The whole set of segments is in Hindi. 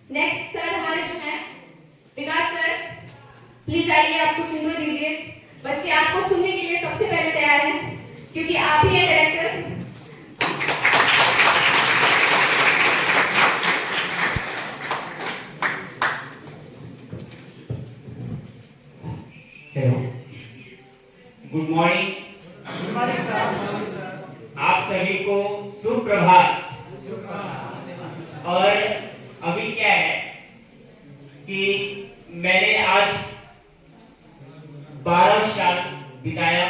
नेक्स्ट सर हमारे जो हैं विकास सर, प्लीज आइए, आप कुछ इंट्रो दीजिए। बच्चे आपको सुनने के लिए सबसे पहले तैयार हैं क्योंकि आप ही हैं director. Good morning. Good morning sir. आप सभी को सुप्रभात। और अभी क्या है कि मैंने आज 12 साल बिताया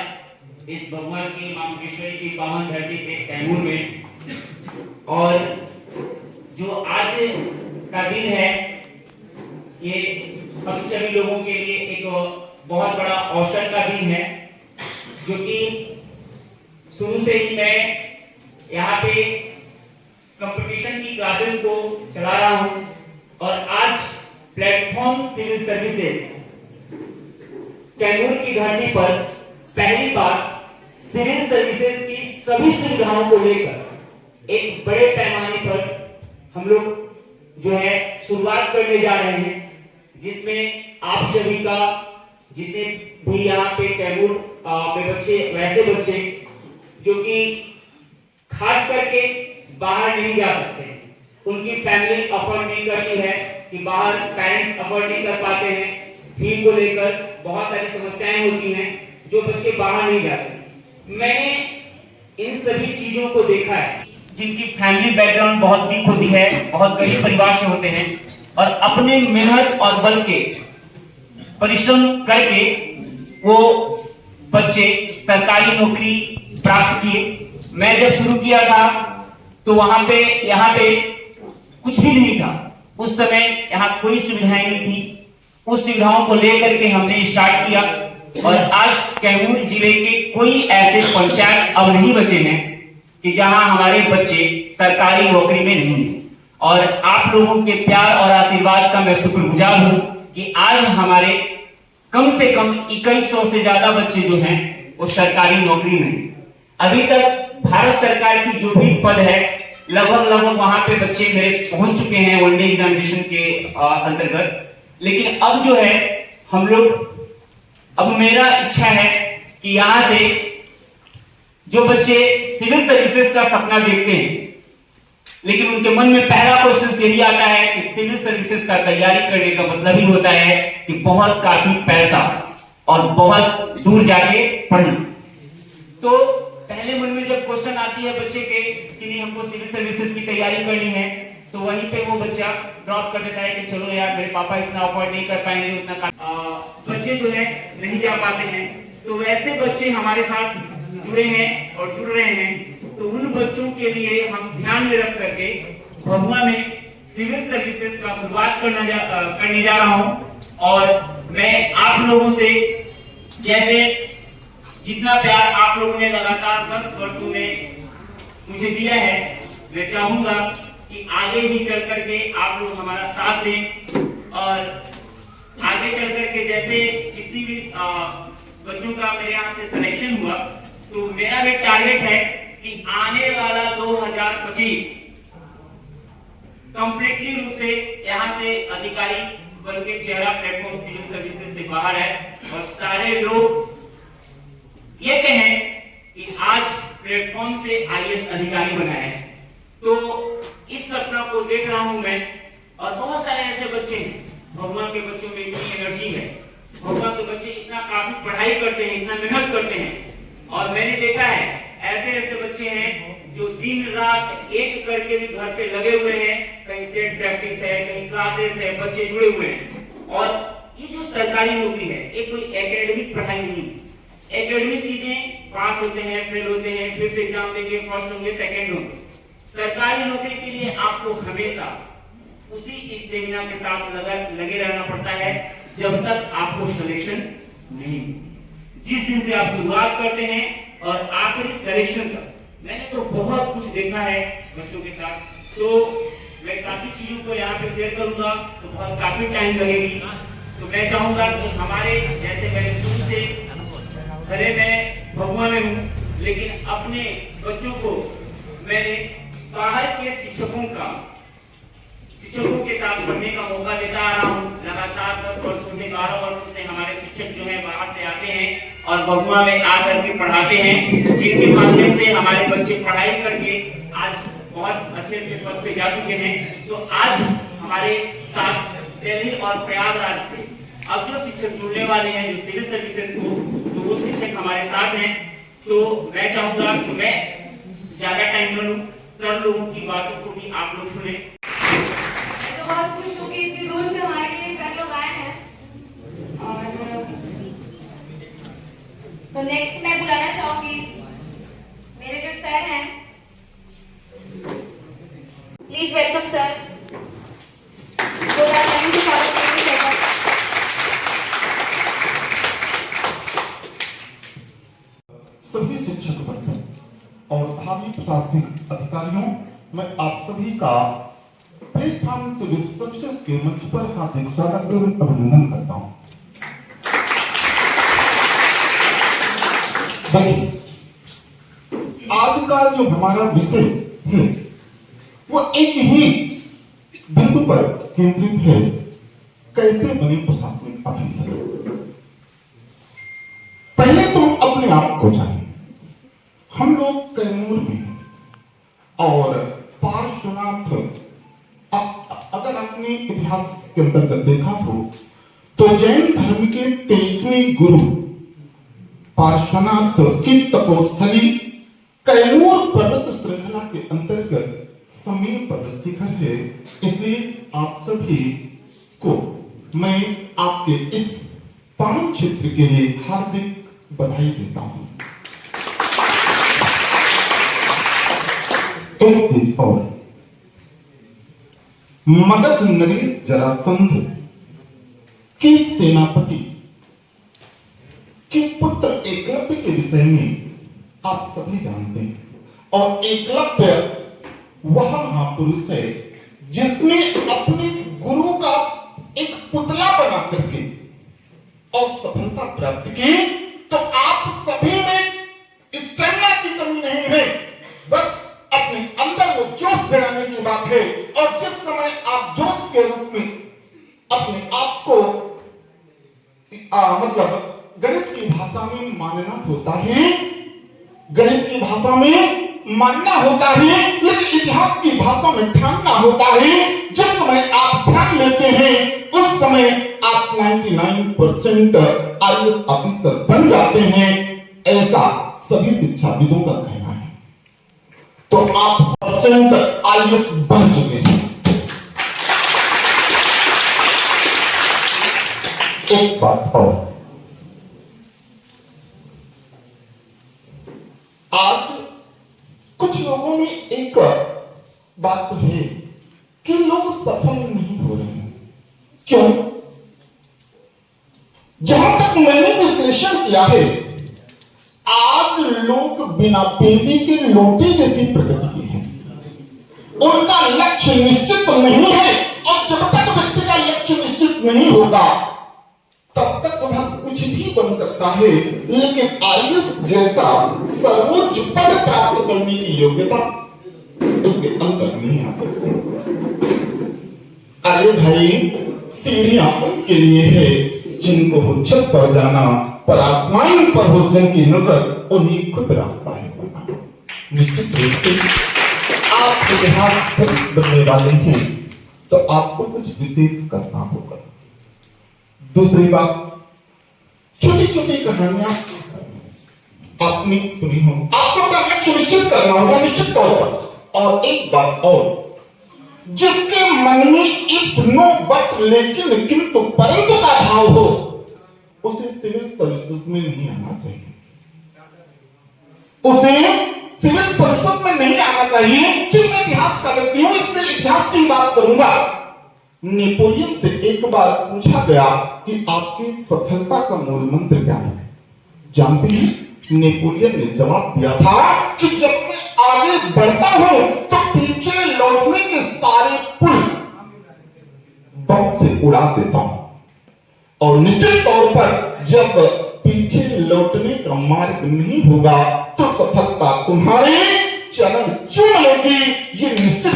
इस भगवान की मां मुंडेश्वरी की पावन धरती पे कैमूर में, और जो आज का दिन है ये हम सभी लोगों के लिए एक बहुत बड़ा अवसर का दिन है, जो कि शुरू से ही मैं यहाँ पे कंपटीशन की क्लासेस को चला रहा हूँ। और आज प्लेटफॉर्म सिविल सर्विसेज कैमूर की धरती पर पहली बार सिविल सर्विसेज की सभी सुविधाओं को लेकर एक बड़े पैमाने पर हम लोग जो है शुरुआत करने जा रहे हैं, जिसमें आप सभी का जितने भी यहाँ पे कैमूर में बच्चे, वैसे बच्चे जो कि खास करके बाहर नहीं जा सकते, उनकी फैमिली अफोर्ड नहीं करती है कि बाहर पेरेंट्स अफोर्ड नहीं कर पाते हैं, फी को लेकर बहुत सारी समस्याएं होती हैं, जो बच्चे बाहर नहीं जाते। मैंने इन सभी चीजों को देखा है, जिनकी फैमिली बैकग्राउंड बहुत वीक होती है, बहुत गरीब परिवार से होते हैं, और अपने मेहनत और बल के परिश्रम करके वो बच्चे सरकारी नौकरी प्राप्त किए। मैं जब शुरू किया था तो वहां पे यहाँ पे कुछ भी नहीं था, उस समय यहाँ कोई सुविधाएं नहीं थी। उस सुविधाओं को लेकर के हमने स्टार्ट किया, और आज कैमूर जिले के कोई ऐसे पंचायत अब नहीं बचे हैं कि जहां हमारे बच्चे सरकारी नौकरी में नहीं हैं। और आप लोगों के प्यार और आशीर्वाद का मैं शुक्रगुजार हूं कि आज हमारे कम से कम 2100 से ज्यादा बच्चे जो हैं वो सरकारी नौकरी में। अभी तक भारत सरकार की जो भी पद है लगभग वहां पे बच्चे मेरे पहुंच चुके हैं वनडे एग्जामिनेशन के अंतर्गत। लेकिन अब जो है हम लोग, अब मेरा इच्छा है कि यहां से जो बच्चे सिविल सर्विसेज का सपना देखते हैं, लेकिन उनके मन में पहला क्वेश्चन यही आता है कि सिविल सर्विसेज का तैयारी करने का मतलब ही होता है कि बहुत काफी पैसा और बहुत दूर जाके पढ़ना। तो पहले मन में जब क्वेश्चन आती है बच्चे के कि नहीं हमको सिविल सर्विसेज की तैयारी करनी है, तो वहीं पे वो बच्चा ड्रॉप कर देता है कि चलो यार मेरे पापा इतना अफोर्ड नहीं कर पाएंगे, उतना बच्चे जो है नहीं जा पाते हैं। तो वैसे बच्चे हमारे साथ जुड़े हैं और जुड़ रहे हैं, तो उन बच्चों के लिए हम ध्यान में रख करके भभुआ में सिविल सर्विसेज का शुरुआत करने जा रहा हूं। और मैं आप लोगों से, जैसे जितना प्यार आप लोगों ने लगातार 10 वर्षों में मुझे दिया है, मैं चाहूंगा कि आगे भी चल करके आप लोग हमारा साथ दें। और आगे चल करके जैसे जितनी भी बच्चों का मेरे यहाँ से सिलेक्शन हुआ, तो मेरा भी टारगेट है कि आने वाला 2025 कंप्लीटली रूप से यहाँ से अधिकारी बन के चेहरा प्लेटफॉर्म सिविल सर्विसेज से बाहर है, और सारे लोग ये कहें कि आज प्लेटफॉर्म से आईएएस अधिकारी बना है। तो इस सपना को देख रहा हूं मैं, और बहुत सारे ऐसे बच्चे हैं, भगवान के बच्चों में इतनी एनर्जी है, भगवान के बच्चे इतना काफी पढ़ाई करते हैं, इतना मेहनत करते हैं। और मैंने देखा है ऐसे ऐसे बच्चे हैं जो दिन रात एक करके भी घर पे लगे हुए हैं, कहीं सेट प्रैक्टिस है, कहीं क्लासेस है, बच्चे जुड़े हुए हैं। और ये जो सरकारी नौकरी है, ये कोई एकेडमिक पढ़ाई नहीं है। एकेडमिक चीजें पास होते हैं, फेल होते हैं, फिर से एग्जाम देंगे, फर्स्ट होंगे, सेकंड होंगे। सरकारी नौकरी के लिए आपको हमेशा उसी स्टेमिना के साथ लगे रहना पड़ता है जब तक आपको सिलेक्शन नहीं। जिस दिन से आप शुरुआत करते हैं और आखिरी सिलेक्शन तक, मैंने तो बहुत कुछ देखा है बच्चों के साथ। तो मैं काफी चीजों को यहाँ पे शेयर करूंगा, तो बहुत काफी टाइम लगेगी। तो मैं चाहूंगा कि हमारे जैसे मैंने शुरू से, भले मैं भभुआ में हूँ, लेकिन अपने बच्चों को मैंने बाहर के शिक्षकों का शिक्षकों के साथ पढ़ने का मौका देता आ रहा हूँ। लगातार 10 वर्षों से 12 वर्षों से हमारे शिक्षक जो है बाहर से आते हैं और बगुआ में आकर के पढ़ाते हैं, जिनके माध्यम से हमारे बच्चे पढ़ाई करके आज बहुत अच्छे अच्छे पद पे जा चुके हैं। तो आज हमारे साथ दिल्ली और प्रयागराज से अब जो शिक्षक जुड़ने वाले हैं जो सिविल सर्विसेज को, तो वो शिक्षक हमारे साथ हैं। तो मैं चाहूंगा कि मैं ज्यादा टाइम न लूं, सब लोगों की बातों को भी आप लोग सुने। मैं तो बहुत खुश हूँ कि इतनी दूर से हमारे लिए सर लोग आए हैं। और तो नेक्स्ट मैं बुलाना चाहूंगी मेरे जो सर हैं, प्लीज वेलकम सर। सभी शिक्षक बंधु और भावी प्रशासनिक अधिकारियों, मैं आप सभी का प्लेटफॉर्म सिविल सर्विसेज के मंच पर हार्दिक स्वागत एवं अभिनंदन करता हूं। आज का जो हमारा विषय है वो एक ही बिंदु पर केंद्रित है, कैसे बने प्रशासनिक ऑफिसर। पहले तो अपने आप को जाने, हम लोग कैमूर में हैं और पार्श्वनाथ, अगर आपने इतिहास के अंतर्गत देखा हो तो जैन धर्म के 23वें गुरु पार्श्वनाथ की तपोस्थली कैमूर पर्वत श्रृंखला के अंतर्गत समीर पर्वत शिखर है। इसलिए आप सभी को मैं आपके इस पावन क्षेत्र के लिए हार्दिक बधाई देता हूं। एक चीज और, मगध नरेश जरासंध के सेनापति के पुत्र एकलव्य के विषय में आप सभी जानते हैं, और एकलव्य वह महापुरुष है जिसने अपने गुरु का एक पुतला बना करके और सफलता प्राप्त की। तो आप सभी में स्टेमिना की कमी नहीं है, बस अपने अंदर वो जोश जगाने की बात है। और जिस समय आप जोश के रूप में अपने आप को मतलब गणित की भाषा में मानना होता है, गणित की भाषा में मानना होता है, लेकिन इतिहास की भाषा में ठानना होता है। जिस समय आप ठान लेते हैं उस समय आप 99% आईएएस ऑफिसर बन जाते हैं, ऐसा सभी शिक्षाविदों का कहना है। तो आप परसेंट आईएएस बन चुके हैं। एक बात और, आज कुछ लोगों में एक बात तो है कि लोग सफल नहीं हो रहे हैं। क्यों? जहां तक मैंने विश्लेषण किया है, आज लोग बिना पेंदी के लोटे जैसी प्रगति के हैं। उनका लक्ष्य निश्चित नहीं है, और जब तक व्यक्ति का लक्ष्य निश्चित नहीं होगा तब तक वह कुछ भी बन सकता है, लेकिन आईएएस जैसा सर्वोच्च पद प्राप्त करने की योग्यता उसके अंदर नहीं आ सकती। अरे भाई, सीढ़ियां उनके लिए है जिनको हो छत पर जाना, पर आसमान पर हो जिनकी नजर, उन्हीं खुद रास्ता है। निश्चित रूप से आप इतिहास बनने वाले हैं तो आपको कुछ विशेष करना होगा। दूसरी बात, छोटी छोटी कहानियां आपने सुनी हो, आपको अपना लक्ष्य निश्चित करना होगा निश्चित तौर पर। और एक बात और, जिसके मन में इफ नो बट लेकिन किंतु परंतु का भाव हो, उसे सिविल सर्विसेज में नहीं आना चाहिए, उसे सिविल सर्विसेज में नहीं आना चाहिए। चूंकि इतिहास का व्यक्ति हूं इसलिए इतिहास की बात करूंगा। नेपोलियन से एक बार पूछा गया कि आपकी सफलता का मूल मंत्र क्या है? जानते हैं नेपोलियन ने जवाब दिया था कि जब मैं आगे बढ़ता हूं तो पीछे लौटने के सारे पुल बम से उड़ा देता हूं, और निश्चित तौर पर जब पीछे लौटने का मार्ग नहीं होगा तो सफलता तुम्हारे चरण चूम लेगी, ये निश्चित।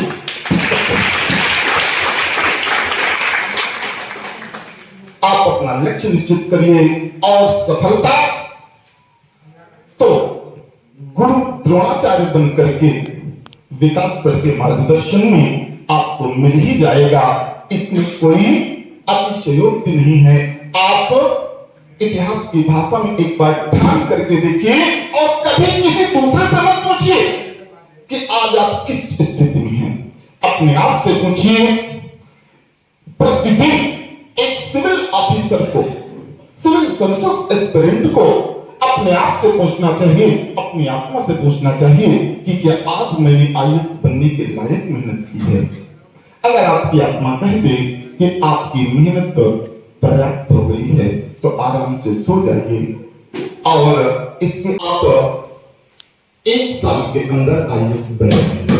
लक्ष्य निश्चित करिए और सफलता तो गुरु द्रोणाचार्य बन करके विकास सर के मार्गदर्शन में आपको मिल ही जाएगा। इसमें कोई अतिशयोक्ति नहीं है। आप इतिहास की भाषा में एक बार ध्यान करके देखिए और कभी किसी दूसरे से मत पूछिए कि आज आप किस स्थिति में हैं। अपने आप से पूछिए। प्रतिदिन एक सिविल ऑफिसर को, सिविल सर्विसेज एस्पिरेंट को अपने आप से पूछना चाहिए, अपनी आत्मा से पूछना चाहिए कि क्या आज मैंने आईएएस बनने के लायक मेहनत की है। अगर आपकी आत्मा कह दे कि आपकी मेहनत पर्याप्त हो गई है तो आराम से सो जाइए और इसके आप 1 साल के अंदर आईएएस बन जाएंगे।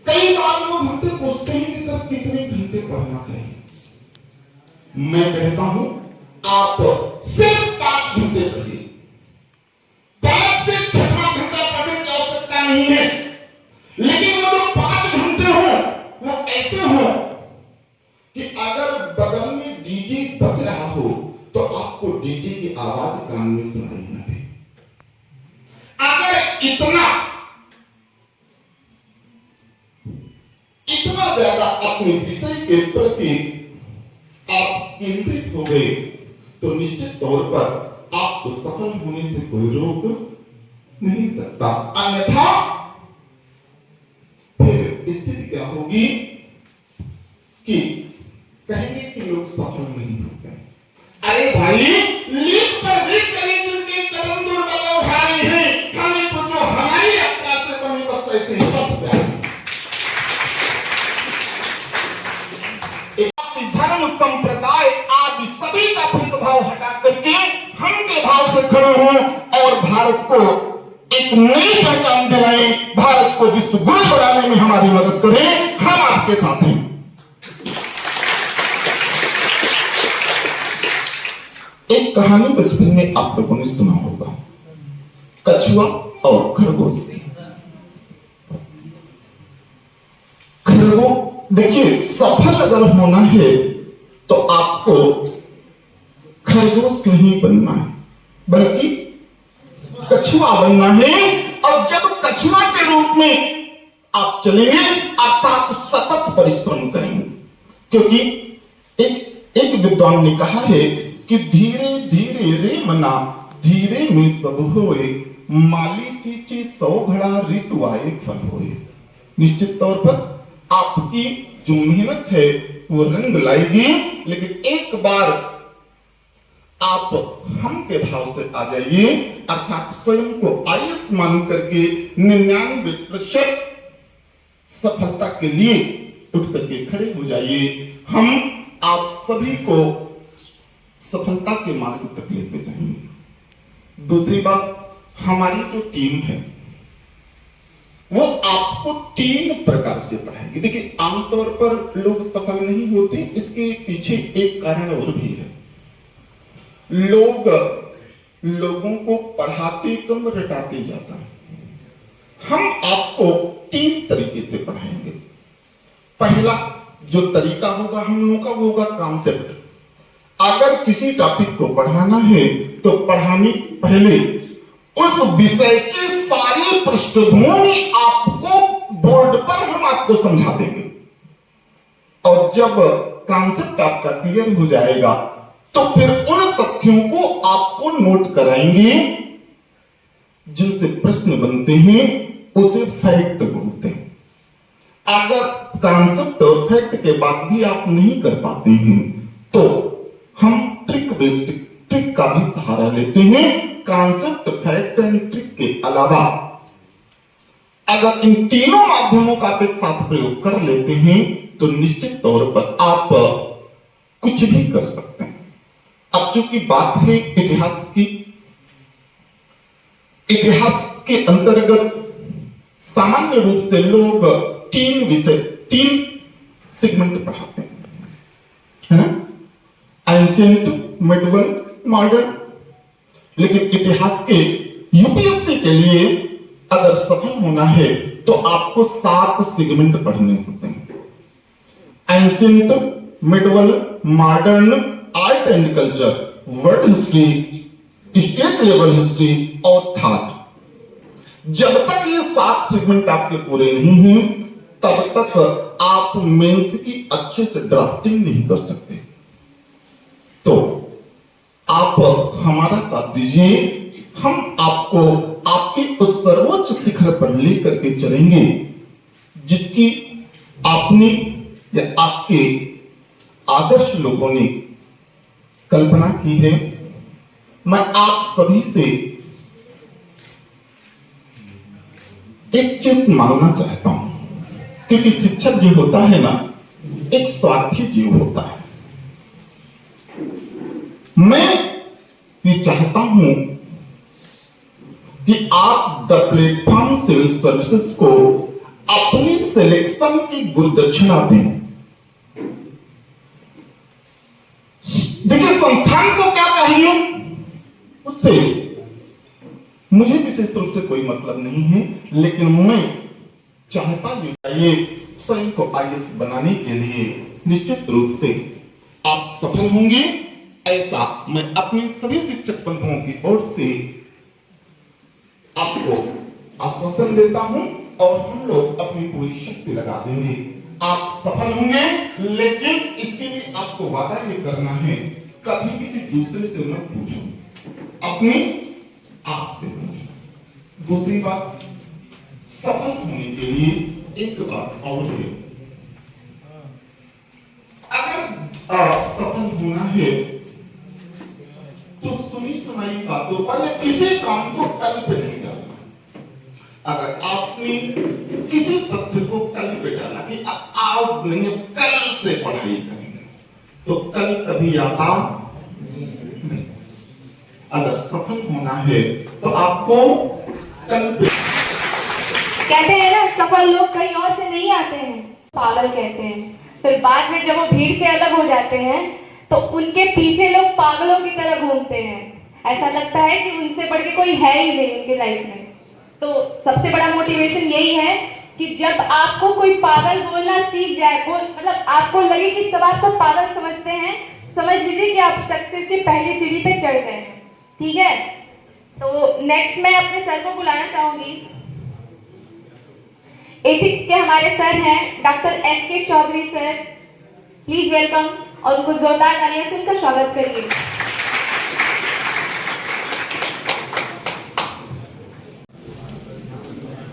कई बार लोग हमसे पूछते हैं कि सर कितने घंटे पढ़ना चाहिए। मैं कहता हूं आप सिर्फ 5 घंटे पढ़िए। 5 से 6वां घंटा पढ़ने की आवश्यकता नहीं है, लेकिन वो जो 5 घंटे हो वो ऐसे हो कि अगर बगल में डीजे बज रहा हो तो आपको डीजे की आवाज कान में सुनाई न दे। अगर इतना ज्यादा अपने विषय के प्रति आप केंद्रित हो गए तो निश्चित तौर पर आपको सफल होने से कोई रोक नहीं सकता। अन्यथा फिर स्थिति क्या होगी कि कहेंगे कि लोग सफल नहीं होते। अरे भाई, लीक पर भी चले चलते कदम दूर बदल उठा रहे हैं। हमें तो जो हमारी यात्रा से बनी बस ऐसे ही सब गया। धर्म संप्रदाय आदि सभी का भेदभाव हटा करके हम के भाव से खड़े हों और भारत को एक नई पहचान दिलाएं, भारत को विश्व गुरु बनाने में हमारी मदद करें। हम आपके साथ हैं। एक कहानी बचपन में आप लोगों ने सुना होगा, कछुआ और खरगोश की। खरगोश, देखिए, सफल अगर होना है तो आपको खरगोश नहीं बनना है बल्कि कछुआ बनना है। और जब कछुआ के रूप में आप चलेंगे अर्थात सतत परिश्रम करेंगे, क्योंकि एक विद्वान ने कहा है कि धीरे धीरे रे मना धीरे में सब होए, माली सींचे 100 घड़ा ऋतु आए फल होए। निश्चित तौर पर आपकी जो मेहनत है वो रंग लाएगी, लेकिन एक बार आप हम के भाव से आ जाइए, अर्थात स्वयं को आईएएस मान करके 99% सफलता के लिए उठ करके खड़े हो जाइए। हम आप सभी को सफलता के मार्ग तक लेते जाएंगे। दूसरी बात, हमारी जो टीम है वो आपको 3 प्रकार से पढ़ाएगी। देखिए, आमतौर पर लोग सफल नहीं होते, इसके पीछे एक कारण और भी है। लोगों को पढ़ाते कम रटाते ज्यादा। हम आपको 3 तरीके से पढ़ाएंगे। पहला जो तरीका होगा हम लोगों का, वो होगा कॉन्सेप्ट। अगर किसी टॉपिक को पढ़ाना है तो पढ़ाने पहले उस विषय की सारी पृष्ठभूमि आपको बोर्ड पर हम आपको समझा देंगे, और जब कॉन्सेप्ट आपका क्लियर हो जाएगा तो फिर उन तथ्यों को आपको नोट कराएंगे जिनसे प्रश्न बनते हैं, उसे फैक्ट बोलते हैं। अगर कॉन्सेप्ट और फैक्ट के बाद भी आप नहीं कर पाते हैं तो हम ट्रिक का भी सहारा लेते हैं। कॉन्सेप्ट, फैक्ट एंड ट्रिक के अलावा अगर इन तीनों माध्यमों का आप एक साथ प्रयोग कर लेते हैं तो निश्चित तौर पर आप कुछ भी कर सकते हैं। अब चूंकि बात है इतिहास की, इतिहास के अंतर्गत सामान्य रूप से लोग 3 सेगमेंट पढ़ाते हैं, है ना? Ancient, medieval, modern. लेकिन इतिहास के यूपीएससी के लिए अगर सफल होना है तो आपको 7 सेगमेंट पढ़ने होते हैं। Ancient, medieval, modern, art and culture, world history, state level history और थॉट। जब तक ये 7 सेगमेंट आपके पूरे नहीं हैं तब तक आप मेंस की अच्छे से ड्राफ्टिंग नहीं कर सकते। तो आप हमारा साथ दीजिए, हम आपको आपके उस सर्वोच्च शिखर पर लेकर के चलेंगे जिसकी आपने या आपके आदर्श लोगों ने कल्पना की है। मैं आप सभी से एक चीज मांगना चाहता हूं, क्योंकि शिक्षक जो होता है ना, एक स्वार्थी जीव होता है। मैं ये चाहता हूं कि आप द प्लेटफॉर्म सिविल सर्विसेज को अपनी सिलेक्शन की गुरुदक्षिणा दें। देखिए, संस्थान को क्या चाहिए, उससे मुझे विशेष रूप से कोई मतलब नहीं है, लेकिन मैं चाहता हूं ये स्वयं को आईएएस बनाने के लिए निश्चित रूप से आप सफल होंगे, ऐसा मैं अपने सभी शिक्षक बंधुओं की ओर से आपको आश्वासन देता हूं और हम लोग अपनी पूरी शक्ति लगा देंगे। आप सफल होंगे, लेकिन इसके लिए आपको वादा ये करना है, कभी किसी दूसरे से मत पूछो, अपने आप से पूछो। दूसरी बात, सफल होने के लिए एक बात और है, अगर सफल होना है तो सुनी सुनाई बातों पर या किसी काम को कल पे नहीं डालना। अगर आपने किसी तथ्य को कल पे डाला कि आज नहीं कल से पढ़ाई करेंगे, तो कल कभी आता नहीं। अगर सफल होना है तो आपको कल पे, कहते हैं ना, सफल लोग कहीं और से नहीं आते हैं, पागल कहते हैं। फिर बाद में जब वो भीड़ से अलग हो जाते हैं तो उनके पीछे लोग पागलों की तरह घूमते हैं। ऐसा लगता है कि उनसे बढ़ के कोई है ही नहीं उनके लाइफ में। तो सबसे बड़ा मोटिवेशन यही है कि जब आपको कोई पागल बोलना सीख जाए, मतलब आपको लगे कि सब आपको पागल समझते हैं, समझ लीजिए कि आप सक्सेस की पहली सीढ़ी पे चढ़ गए हैं। ठीक है, तो नेक्स्ट मैं अपने सर को बुलाना चाहूंगी। एथिक्स के हमारे सर हैं doctor S K. Chaudhary sir, please welcome और उनको जोरदार तालियों से उनका स्वागत करिए।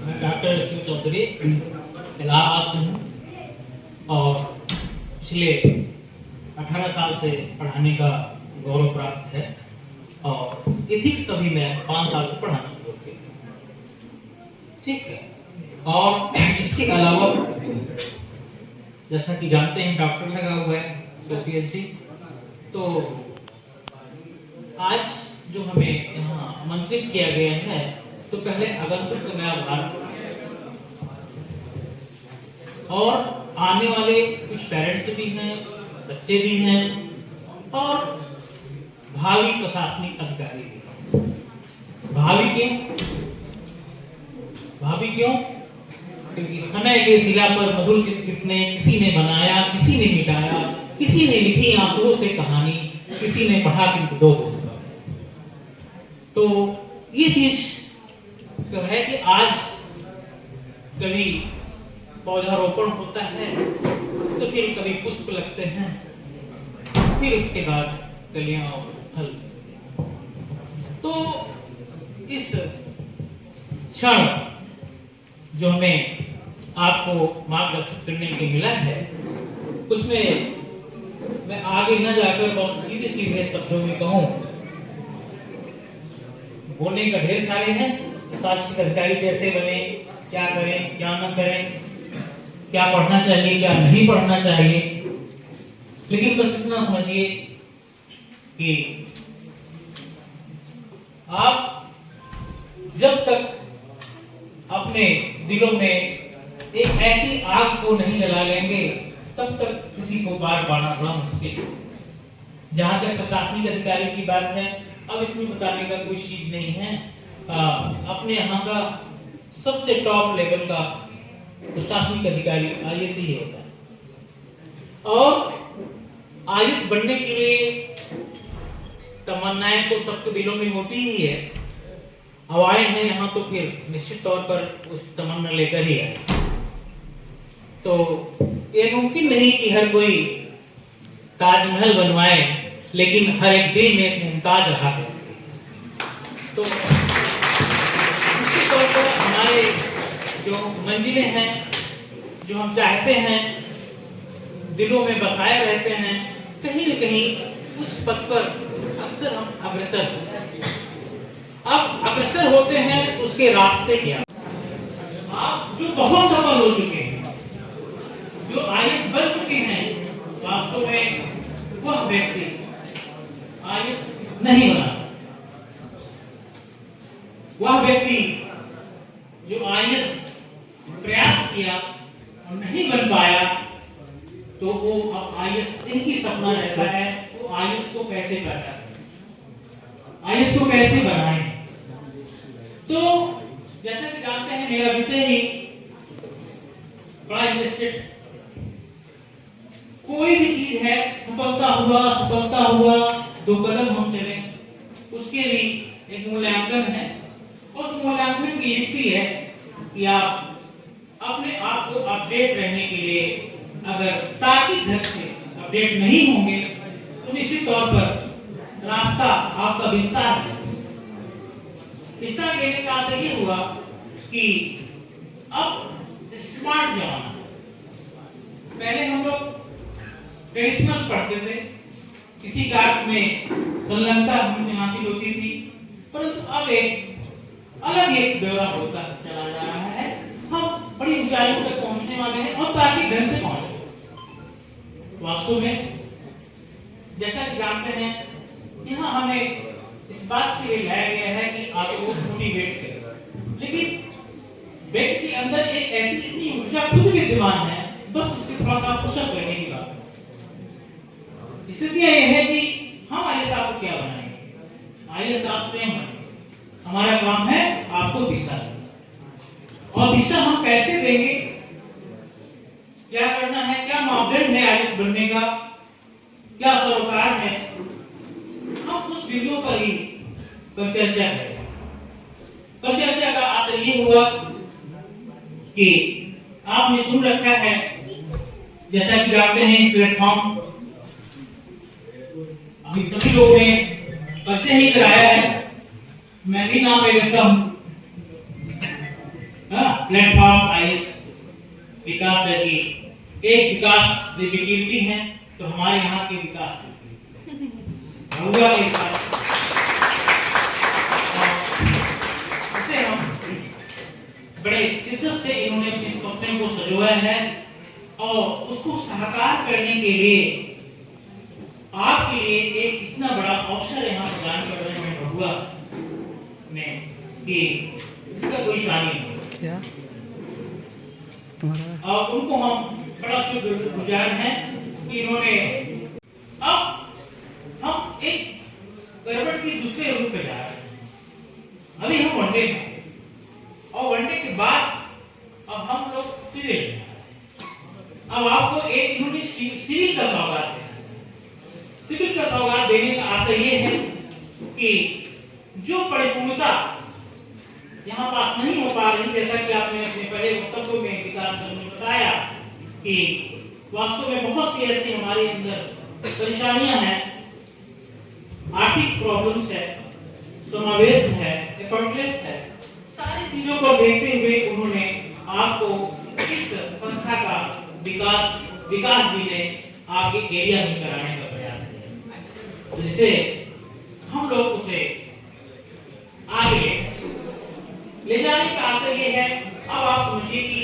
मैं डॉक्टर एस.के. चौधरी इलाहाबाद से हूँ और पिछले 18 साल से पढ़ाने का गौरव प्राप्त है और एथिक्स अभी मैं 5 साल से पढ़ाना शुरू किया। ठीक है, और इसके अलावा जैसा कि जानते हैं डॉक्टर लगा हुआ है, तो पीएचडी। तो आज जो हमें यहाँ आमंत्रित किया गया है, तो पहले आगंतुक से मैं आभार, और आने वाले कुछ पेरेंट्स भी हैं, बच्चे भी हैं और भावी प्रशासनिक अधिकारी भी। भावी क्यों? क्योंकि समय के शिला पर मधुर चित्र किसी ने बनाया, किसी ने मिटाया, किसी ने लिखी आंसुओं से कहानी, किसी ने पढ़ा किंतु 2 होगा। तो ये चीज तो है कि आज कभी पौधारोपण होता है, तो फिर कभी पुष्प लगते हैं, फिर उसके बाद कलियां और फल। तो इस क्षण जो हमें आपको मार्गदर्शन करने के मिला है, उसमें मैं आगे न जाकर बहुत सीधे सीधे शब्दों में कहूं, बोलने का ढेर सारे हैं, प्रशासनिक अधिकारी कैसे बने, क्या करें क्या न करें, क्या पढ़ना चाहिए क्या नहीं पढ़ना चाहिए, लेकिन बस इतना समझिए कि आप जब तक अपने दिलों में एक ऐसी आग को नहीं जला लेंगे, तब तक किसी को पार पाना बड़ा मुश्किल है। जहां तक प्रशासनिक अधिकारी की बात है, अब इसमें बताने का कोई चीज नहीं है। अपने यहाँ का सबसे टॉप लेवल का प्रशासनिक अधिकारी आईएएस ही होता है। और आईएएस बनने के लिए तमन्नाएं तो सबके दिलों में होती ही है। अब आए हैं यहाँ तो फिर निश्चित तौर पर उस तमन्ना लेकर ही आए। तो ये मुमकिन नहीं कि हर कोई ताजमहल बनवाए, लेकिन हर एक दिल में एक मुमताज रहा है। तो निश्चित तौर पर हमारे जो मंजिलें हैं, जो हम चाहते हैं, दिलों में बसाए रहते हैं, कहीं न कहीं उस पथ पर अक्सर हम अग्रसर होते हैं। अब अग्रसर होते हैं, उसके रास्ते क्या? आप जो बहुत सफल हो चुके हैं, जो आईएएस बन चुके हैं, वास्तव में वह व्यक्ति आईएएस नहीं बना। वह व्यक्ति जो आईएएस प्रयास किया और नहीं बन पाया, तो वो अब आईएएस एक ही सपना रहता है, वो आईएएस को कैसे करना है, आईएएस को कैसे बनाएं। तो जैसा कि जानते हैं, मेरा विषय ही बड़ा इंटरेस्टेड। कोई भी चीज है, सफलता हुआ 2 कदम हम चले, उसके लिए एक मूल्यांकन है। उस मूल्यांकन की युक्ति है कि आप अपने आप को अपडेट रहने के लिए अगर तार्किक ढंग से अपडेट नहीं होंगे, तो निश्चित तौर पर रास्ता आपका विस्तार है। विस्तार लेने का अर्थ ये हुआ कि अब स्मार्ट जमाना। पहले हम लोग ट्रेडिशनल पढ़ते थे, किसी कार्य में संलग्नता हमें हासिल होती थी, परंतु अब एक ब्यौरा होता चला जा रहा है। हम बड़ी ऊंचाइयों तक पहुंचने वाले हैं और तार्किक ढंग से पहुंचे। वास्तव में जैसा कि जानते हैं, यहाँ हमें इस बात से लाया गया है कि आपको मोटिवेट करें, लेकिन व्यक्ति के अंदर एक ऐसी इतनी ऊर्जा खुद विद्यमान है, बस उसके थोड़ा सा पुशअप करने की बात। स्थिति यह है कि हम आईएएस आपको क्या बनाएंगे, आईएएस आप स्वयं बनेंगे। हमारा काम है आपको दिशा देना, और दिशा हम कैसे देंगे, क्या करना है, क्या मापदंड है आईएएस बनने का, क्या सरोकार है, हम उस वीडियो पर ही परिचर्चा करेंगे। परिचर्चा का आशय ये हुआ कि आपने सुन रखा है, जैसा कि जानते हैं, प्लेटफॉर्म अभी सभी लोगों ने परिचय ही कराया है। मैं भी नाम ले लेता हूं, प्लेटफॉर्म आईएएस विकास है कि एक विकास दिव्य कीर्ति है, तो हमारे यहाँ के विकास हुआ के इसे हम बड़े शिद्दत से इन्होंने अपने सपने को सजोया है, और उसको साकार करने के लिए आपके लिए एक इतना बड़ा अवसर यहाँ प्रदान कर रहे हैं भगवा ने कि इसका कोई शानी नहीं। और उनको हम बड़ा शुक्रगुजार हैं कि इन्होंने अब हम एक गड़बड़ के दूसरे रूप पे जा रहे हैं। अभी हम वनडे में, और वनडे के बाद अब हम लोग सिविल में। अब आपको एक इन्होंने सिविल का सौगात दिया। सिविल का सौगात देने का आशय ये है कि जो परिपूर्णता यहाँ पास नहीं हो पा रही, जैसा कि आपने अपने पहले वक्तव्य में विकास सर ने बताया कि वास्तव में बहुत सी ऐसी हमारे अंदर परेशानियां हैं, आर्थिक प्रॉब्लम्स है, समावेश है, एफर्टलेस है, सारी चीजों को देखते हुए उन्होंने आपको इस संस्था का विकास जी ने आपके एरिया में कराने का प्रयास किया, जिससे हम लोग उसे आगे ले जाने का आशय ये है। अब आप समझिए कि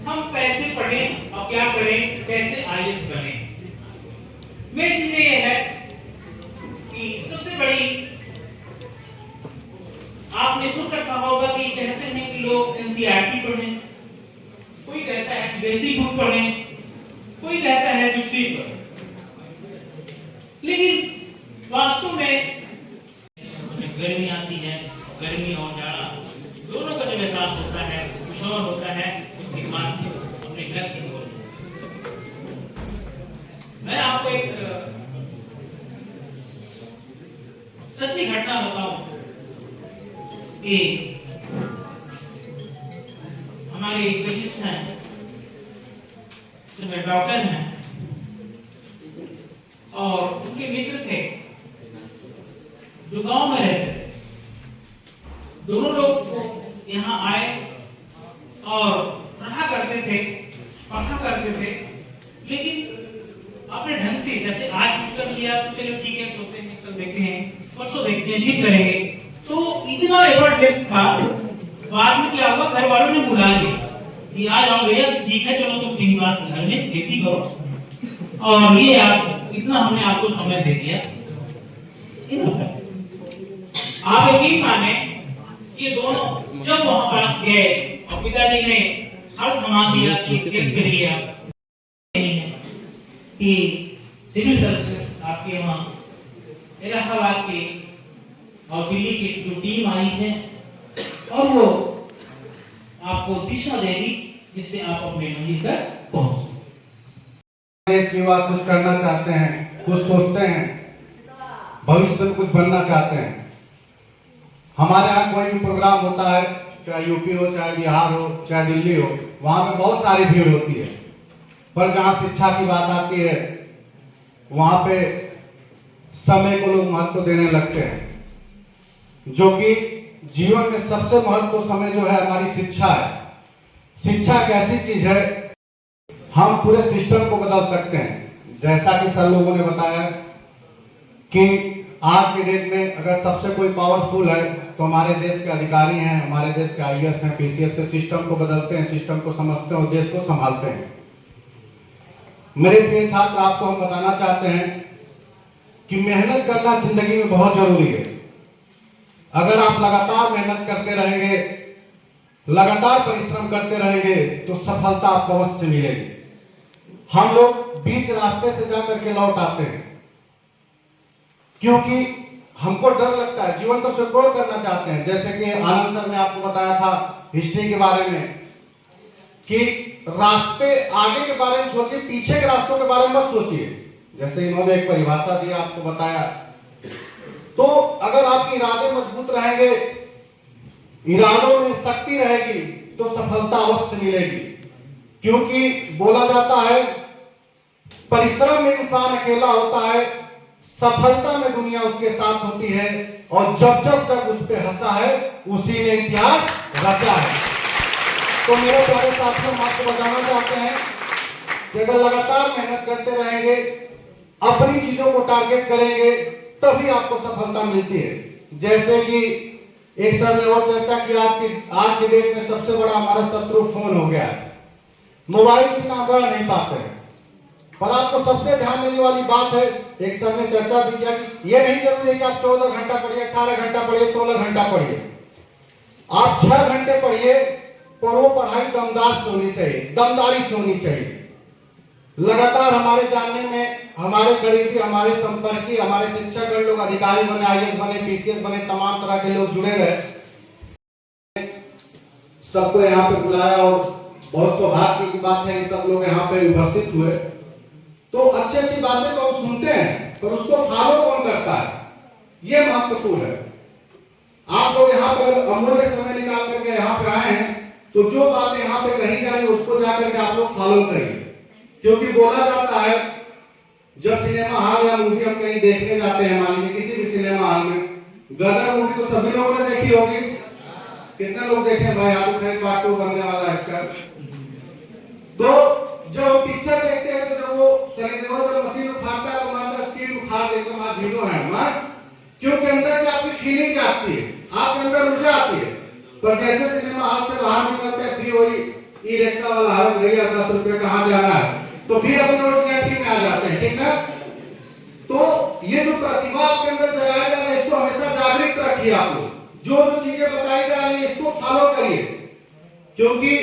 हम कैसे पढ़ें और क्या करें, कैसे आईएएस बने। मेन चीजें ये है कि सबसे बड़ी, आपने सुन रखा होगा कि कहते हैं कि लोग एनसीईआरटी पढ़ें, कोई कहता है कि बेसिक बुक पढ़ें, कोई कहता है कुछ भी पढ़ें, लेकिन वास्तव में गर्मी आती है, गर्मी और जाड़ा दोनों का जब एहसास होता है, कुछ और होता है, उसके बाद अपने घर से निकल हमारे कनिष्ठ हैं, इसमें डॉक्टर हैं और उनके मित्र थे जो गांव में रहते थे। दोनों लोग यहाँ आए और पढ़ा करते थे, लेकिन अपने ढंग से, जैसे आज कुछ कर लिया तो चलो ठीक है, सोते हैं, कल देखते हैं, परसों देखते हैं, ठीक करेंगे। तो इतना एफर्ट वेस्ट था। बाद में क्या हुआ, घर वालों ने बुला लिया कि आ जाओ भैया, ठीक है चलो तुम 3 बार घर में खेती करो और ये आप इतना हमने आपको समय दे दिया। आप यकीन माने ये दोनों जब वहां पास गए और पिताजी ने हर थमा दिया कि खेत के लिए कि सिविल सर्विसेज आपके वहां इलाहाबाद के और दिल्ली की जो टीम आई है और वो आपको दिशा देगी जिससे आप अपने मंजिल तक पहुंच। देश के युवा कुछ करना चाहते हैं, कुछ सोचते हैं, भविष्य में कुछ बनना चाहते हैं। हमारे यहाँ कोई भी प्रोग्राम होता है, चाहे यूपी हो, चाहे बिहार हो, चाहे दिल्ली हो, वहाँ पे बहुत सारी भीड़ होती है, पर जहाँ शिक्षा की बात आती है वहाँ पे समय को लोग महत्व देने लगते हैं, जो कि जीवन में सबसे महत्वपूर्ण समय जो है हमारी शिक्षा है। शिक्षा एक ऐसी चीज है, हम पूरे सिस्टम को बदल सकते हैं। जैसा कि सर लोगों ने बताया कि आज के डेट में अगर सबसे कोई पावरफुल है तो हमारे देश के अधिकारी हैं, हमारे देश के आईएएस हैं, पीसीएस से सिस्टम को बदलते हैं, सिस्टम को समझते हैं और देश को संभालते हैं। मेरे प्रिय छात्र, आपको हम बताना चाहते हैं कि मेहनत करना जिंदगी में बहुत जरूरी है। अगर आप लगातार मेहनत करते रहेंगे, लगातार परिश्रम करते रहेंगे तो सफलता आपको अवश्य मिलेगी। हम लोग बीच रास्ते से जाकर के लौट आते हैं क्योंकि हमको डर लगता है, जीवन को सिक्योर करना चाहते हैं। जैसे कि आनंद सर ने आपको बताया था हिस्ट्री के बारे में कि रास्ते आगे के बारे में सोचिए, पीछे के रास्तों के बारे में मत सोचिए। जैसे इन्होंने एक परिभाषा दी, आपको बताया। तो अगर आपके इरादे मजबूत रहेंगे, इरादों में शक्ति रहेगी तो सफलता अवश्य मिलेगी। क्योंकि बोला जाता है परिश्रम में इंसान अकेला होता है, सफलता में दुनिया उसके साथ होती है, और जब जब तक उस पे हंसा है उसी ने इतिहास रचा है। तो मेरे प्यारे साथियों, हम आपको बताना चाहते हैं कि अगर लगातार मेहनत करते रहेंगे, अपनी चीजों को टारगेट करेंगे, तभी आपको सफलता मिलती है। जैसे कि एक सर ने और चर्चा की, आज की डेट में सबसे बड़ा हमारा शत्रु फोन हो गया है। मोबाइल बिना हम रह नहीं पाते हैं। पर आपको सबसे ध्यान देने वाली बात है, एक सर ने चर्चा भी किया कि यह नहीं जरूरी है कि आप 14 घंटा पढ़िए, 18 घंटा पढ़िए, 16 घंटा पढ़िए। आप 6 घंटे पढ़िए, पर वो पढ़ाई दमदार से होनी चाहिए, दमदारी से होनी चाहिए। लगातार हमारे जानने में, हमारे करीबी, हमारे संपर्की, हमारे शिक्षकगण लोग अधिकारी बने, आईएएस बने, पीसीएस बने, तमाम तरह के लोग जुड़े रहे। सबको यहाँ पे बुलाया और बहुत सौभाग्य की बात है कि सब लोग यहाँ पे उपस्थित हुए। तो अच्छी अच्छी बातें तो हम सुनते हैं, पर उसको फॉलो कौन करता है, ये महत्वपूर्ण है। आप लोग यहाँ पर अमूल्य समय निकाल करके यहाँ पे आए हैं, तो जो बातें यहाँ पे कही जा रही है उसको जाकर के आप लोग फॉलो करिए। क्योंकि बोला जाता है जब सिनेमा हॉल या मूवी हम कहीं देखने जाते हैं, मान लीजिए किसी भी सिनेमा हॉल में, गदर मूवी तो सभी लोगों ने देखी होगी। कितने लोग देखे भाई? आप पार्ट 2 बनने वाला है इसका। तो जब हम पिक्चर देखते हैं तो जब वो सनी देओल जब मशीन उठाता है तो मानता सीट उखाड़ देता, मां हीरो है मां, क्योंकि अंदर की आपकी फीलिंग आती है, आपके अंदर ऊर्जा आती है। पर जैसे सिनेमा हॉल से बाहर निकलते हैं, फिर वही ई रिक्शा वाला हर भैया 10 रुपए कहाँ जाना है, तो फिर अपनी रोजगारी में आ जाते हैं, ठीक ना। तो ये जो प्रतिभा आपके अंदर जगाया जा रहा है, इसको हमेशा जागृत रखिए। आप लोग जो जो चीजें बताई जा रही है इसको फॉलो करिए। क्योंकि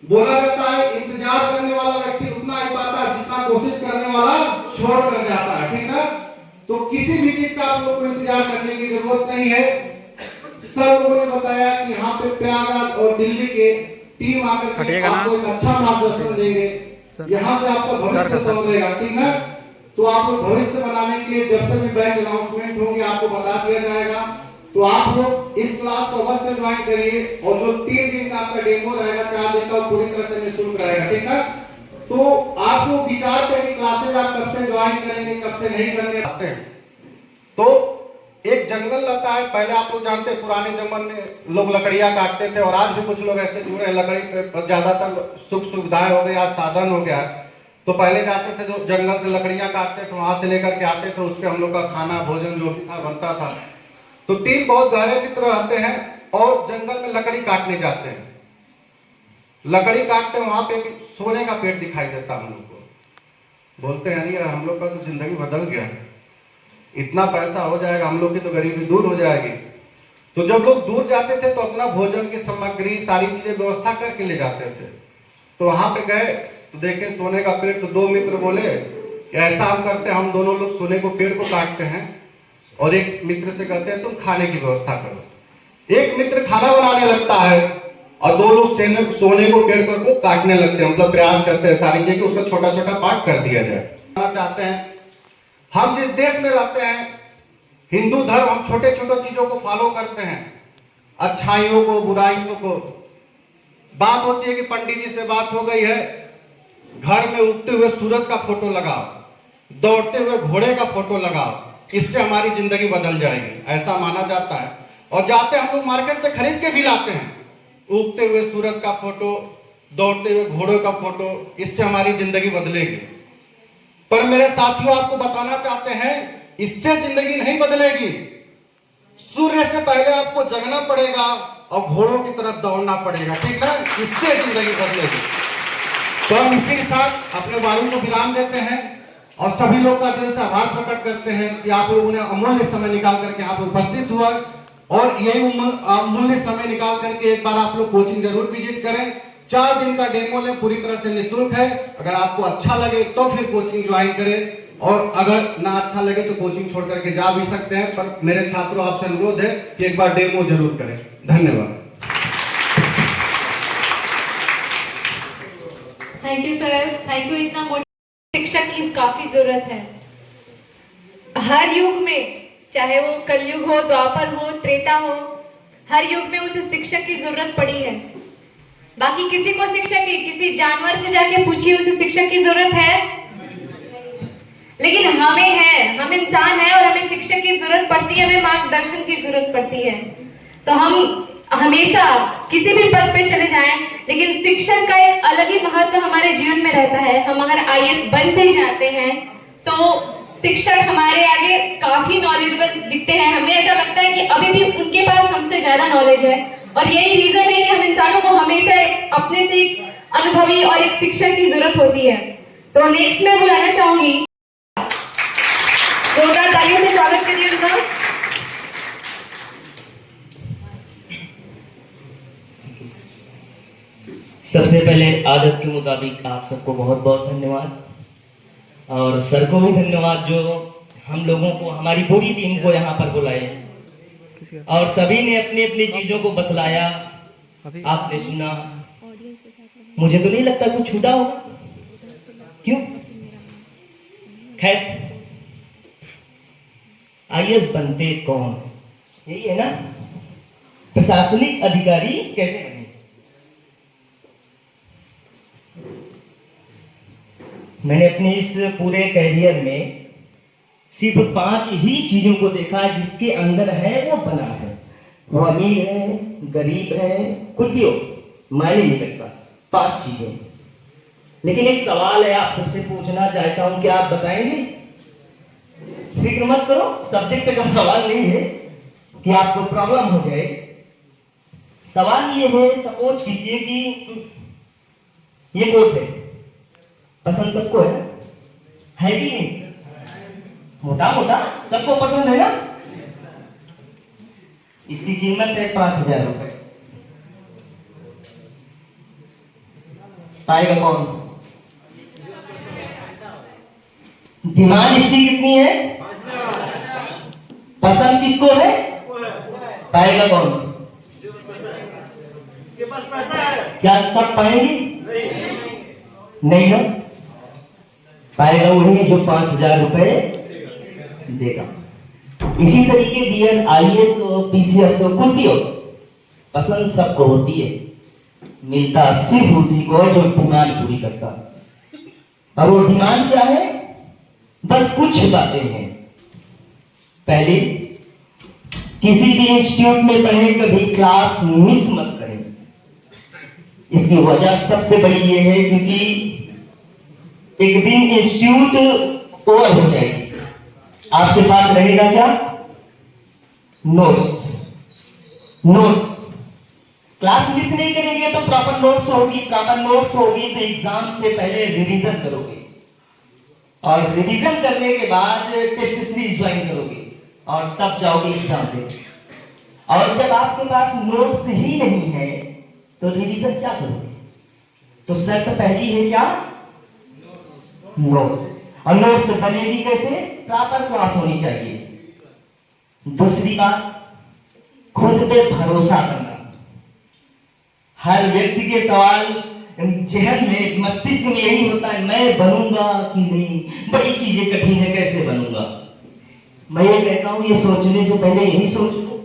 बोला जाता है इंतजार करने वाला व्यक्ति उतना ही पाता है जितना कोशिश करने वाला छोड़ कर जाता है, ठीक है। तो किसी भी चीज का आप लोग को इंतजार करने की जरूरत नहीं है। सब लोगों ने बताया कि यहाँ पे प्रयागराज और दिल्ली के टीम आकर के आपको एक अच्छा मार्गदर्शन देंगे, यहाँ से आपका भविष्य संभलेगा, ठीक है। तो आप लोग भविष्य बनाने के लिए जब से भी बैच अनाउंसमेंट होंगे आपको बता दिया जाएगा। तो आप लोग इस क्लास को अवश्य ज्वाइन करिए, और जो 3 दिन का आपका डेमो रहेगा, 4 दिन का, पूरी तरह से निःशुल्क रहेगा, ठीक है। तो आप लोग विचार करें क्लासेज आप कब से ज्वाइन करेंगे, कब से नहीं करने आते हैं। तो एक जंगल रहता है, पहले आप लोग जानते हैं पुराने जमाने में लोग लकड़ियां काटते थे, और आज भी कुछ लोग ऐसे जुड़े हैं लकड़ी पे, ज्यादातर सुख सुविधाएं हो गई, आज साधन हो गया। तो पहले जाते थे जो जंगल से लकड़ियां काटते थे, वहां से लेकर के आते थे, उस पर हम लोग का खाना भोजन जो भी था बनता था। तो 3 बहुत गहरे मित्र रहते हैं और जंगल में लकड़ी काटने जाते हैं। लकड़ी काटते वहां पे सोने का पेड़ दिखाई देता हम लोग को, बोलते हैं अरे हम लोग का तो जिंदगी बदल गया, इतना पैसा हो जाएगा, हम लोग की तो गरीबी दूर हो जाएगी। तो जब लोग दूर जाते थे तो अपना भोजन की सामग्री सारी चीजें व्यवस्था करके ले जाते थे। तो वहां पे गए तो देखे सोने का पेड़, तो 2 मित्र बोले कि ऐसा हम करते हैं, हम दोनों लोग सोने को पेड़ को काटते हैं, और एक मित्र से कहते हैं तुम खाने की व्यवस्था करो। एक मित्र खाना बनाने लगता है और 2 लोग सोने को पेड़ को काटने लगते हैं, मतलब प्रयास करते हैं सारी चीजें उसका छोटा छोटा पार्ट कर दिया जाए। चाहते हैं हम जिस देश में रहते हैं, हिंदू धर्म, हम छोटे छोटे चीजों को फॉलो करते हैं, अच्छाइयों को बुराइयों को। बात होती है कि पंडित जी से बात हो गई है, घर में उगते हुए सूरज का फोटो लगाओ, दौड़ते हुए घोड़े का फोटो लगाओ, इससे हमारी जिंदगी बदल जाएगी, ऐसा माना जाता है। और जाते हम लोग मार्केट से खरीद के भी लाते हैं, उगते हुए सूरज का फोटो, दौड़ते हुए घोड़े का फोटो, इससे हमारी जिंदगी बदलेगी। पर मेरे साथियों आपको बताना चाहते हैं, इससे जिंदगी नहीं बदलेगी। सूर्य से पहले आपको जगना पड़ेगा और घोड़ों की तरफ दौड़ना पड़ेगा, ठीक है, इससे जिंदगी बदलेगी। तो हम इसी के साथ अपने वाणी को विराम देते हैं और सभी लोग का दिल से आभार प्रकट करते हैं कि आप लोगों ने अमूल्य समय निकाल करके यहाँ पर उपस्थित हुआ, और यही अमूल्य समय निकाल करके एक बार आप लोग कोचिंग जरूर विजिट करें। 4 दिन का डेमो लें, पूरी तरह से निःशुल्क है। अगर आपको अच्छा लगे तो फिर कोचिंग ज्वाइन करें, और अगर ना अच्छा लगे तो कोचिंग छोड़ करके जा भी सकते हैं। पर मेरे छात्रों आपसे अनुरोध है कि एक बार डेमो जरूर करें। धन्यवाद। Thank you sir, thank you. इतना शिक्षक की काफी जरूरत है हर युग में, चाहे वो कलयुग हो, द्वापर हो, त्रेता हो, हर युग में उसे शिक्षक की जरूरत पड़ी है। बाकी किसी को शिक्षक की, किसी जानवर से जाके पूछिए उसे शिक्षक की जरूरत है, लेकिन हमें है, हम इंसान हैं और हमें शिक्षक की जरूरत पड़ती है, हमें मार्गदर्शन की जरूरत पड़ती है। तो हम हमेशा किसी भी पद पे चले जाएं, लेकिन शिक्षक का एक अलग ही महत्व हमारे जीवन में रहता है। हम अगर IAS बन भी जाते हैं तो शिक्षक हमारे आगे काफी नॉलेजेबल दिखते हैं। हमें ऐसा लगता है कि अभी भी उनके पास हमसे ज्यादा नॉलेज है, और यही रीजन है कि हम इंसानों को हमेशा अपने से एक अनुभवी और एक शिक्षक की जरूरत होती है। तो नेक्स्ट मैं बुलाना चाहूंगी, जोरदार तालियों से स्वागत करिए उनका। सबसे पहले आदत के मुताबिक आप सबको बहुत बहुत धन्यवाद, और सर को भी धन्यवाद जो हम लोगों को, हमारी पूरी टीम को यहाँ पर बुलाए, और सभी ने अपनी अपनी चीजों को बतलाया, आपने सुना। मुझे तो नहीं लगता कुछ छूटा होगा, क्यों? खैर, IAS बनते कौन, यही है ना, प्रशासनिक अधिकारी कैसे बने। मैंने अपने इस पूरे कैरियर में सिर्फ 5 ही चीजों को देखा जिसके अंदर है वो बना है। वो अमीर है, गरीब है, कुछ भी हो, मायने नहीं रखता, 5 चीजें। लेकिन एक सवाल है, आप सबसे पूछना चाहता हूं कि आप बताएंगे? फिक्र मत करो, सब्जेक्ट का सवाल नहीं है कि आपको प्रॉब्लम हो जाए। सवाल ये है, सपोज कीजिए कि ये कोट है, पसंद सबको है भी नहीं, मोटा मोटा सबको पसंद है ना। इसकी कीमत है 5000 रुपए। पाएगा कौन? डिमांड इसकी कितनी है? पसंद किसको है? पाएगा कौन? क्या सब पाएंगे? नहीं ना, पाएगा वही जो 5000 रुपए देगा। इसी तरीके बीएड, आईएएस हो, पीसीएस हो, कुछ भी हो, पसंद सबको होती है, मिलता सिर्फ उसी को जो डिमांड पूरी करता है। और वो डिमांड क्या है? बस कुछ बातें हैं। पहले, किसी भी इंस्टीट्यूट में पढ़े कभी क्लास मिस मत करें। इसकी वजह सबसे बड़ी ये है क्योंकि एक दिन इंस्टीट्यूट ओवर हो जाएगी, आपके पास रहेगा क्या? नोट्स। क्लास मिस नहीं करेंगे तो प्रॉपर नोट्स होगी तो एग्जाम से पहले रिवीजन करोगे, और रिवीजन करने के बाद टेस्ट सीरीज ज्वाइन करोगे और तब जाओगे एग्जाम देने। और जब आपके पास नोट्स ही नहीं है तो रिवीजन क्या करोगे? तो शर्त पहली है क्या? नोट्स। और नोट्स बनेगी कैसे? प्रॉपर क्लास होनी चाहिए। दूसरी बात, खुद पे भरोसा करना। हर व्यक्ति के सवाल जहन में, मस्तिष्क में यही होता है, मैं बनूंगा कि नहीं, बड़ी चीजें कठिन है, कैसे बनूंगा। मैं ये कहता हूं, ये सोचने से पहले यही सोच लो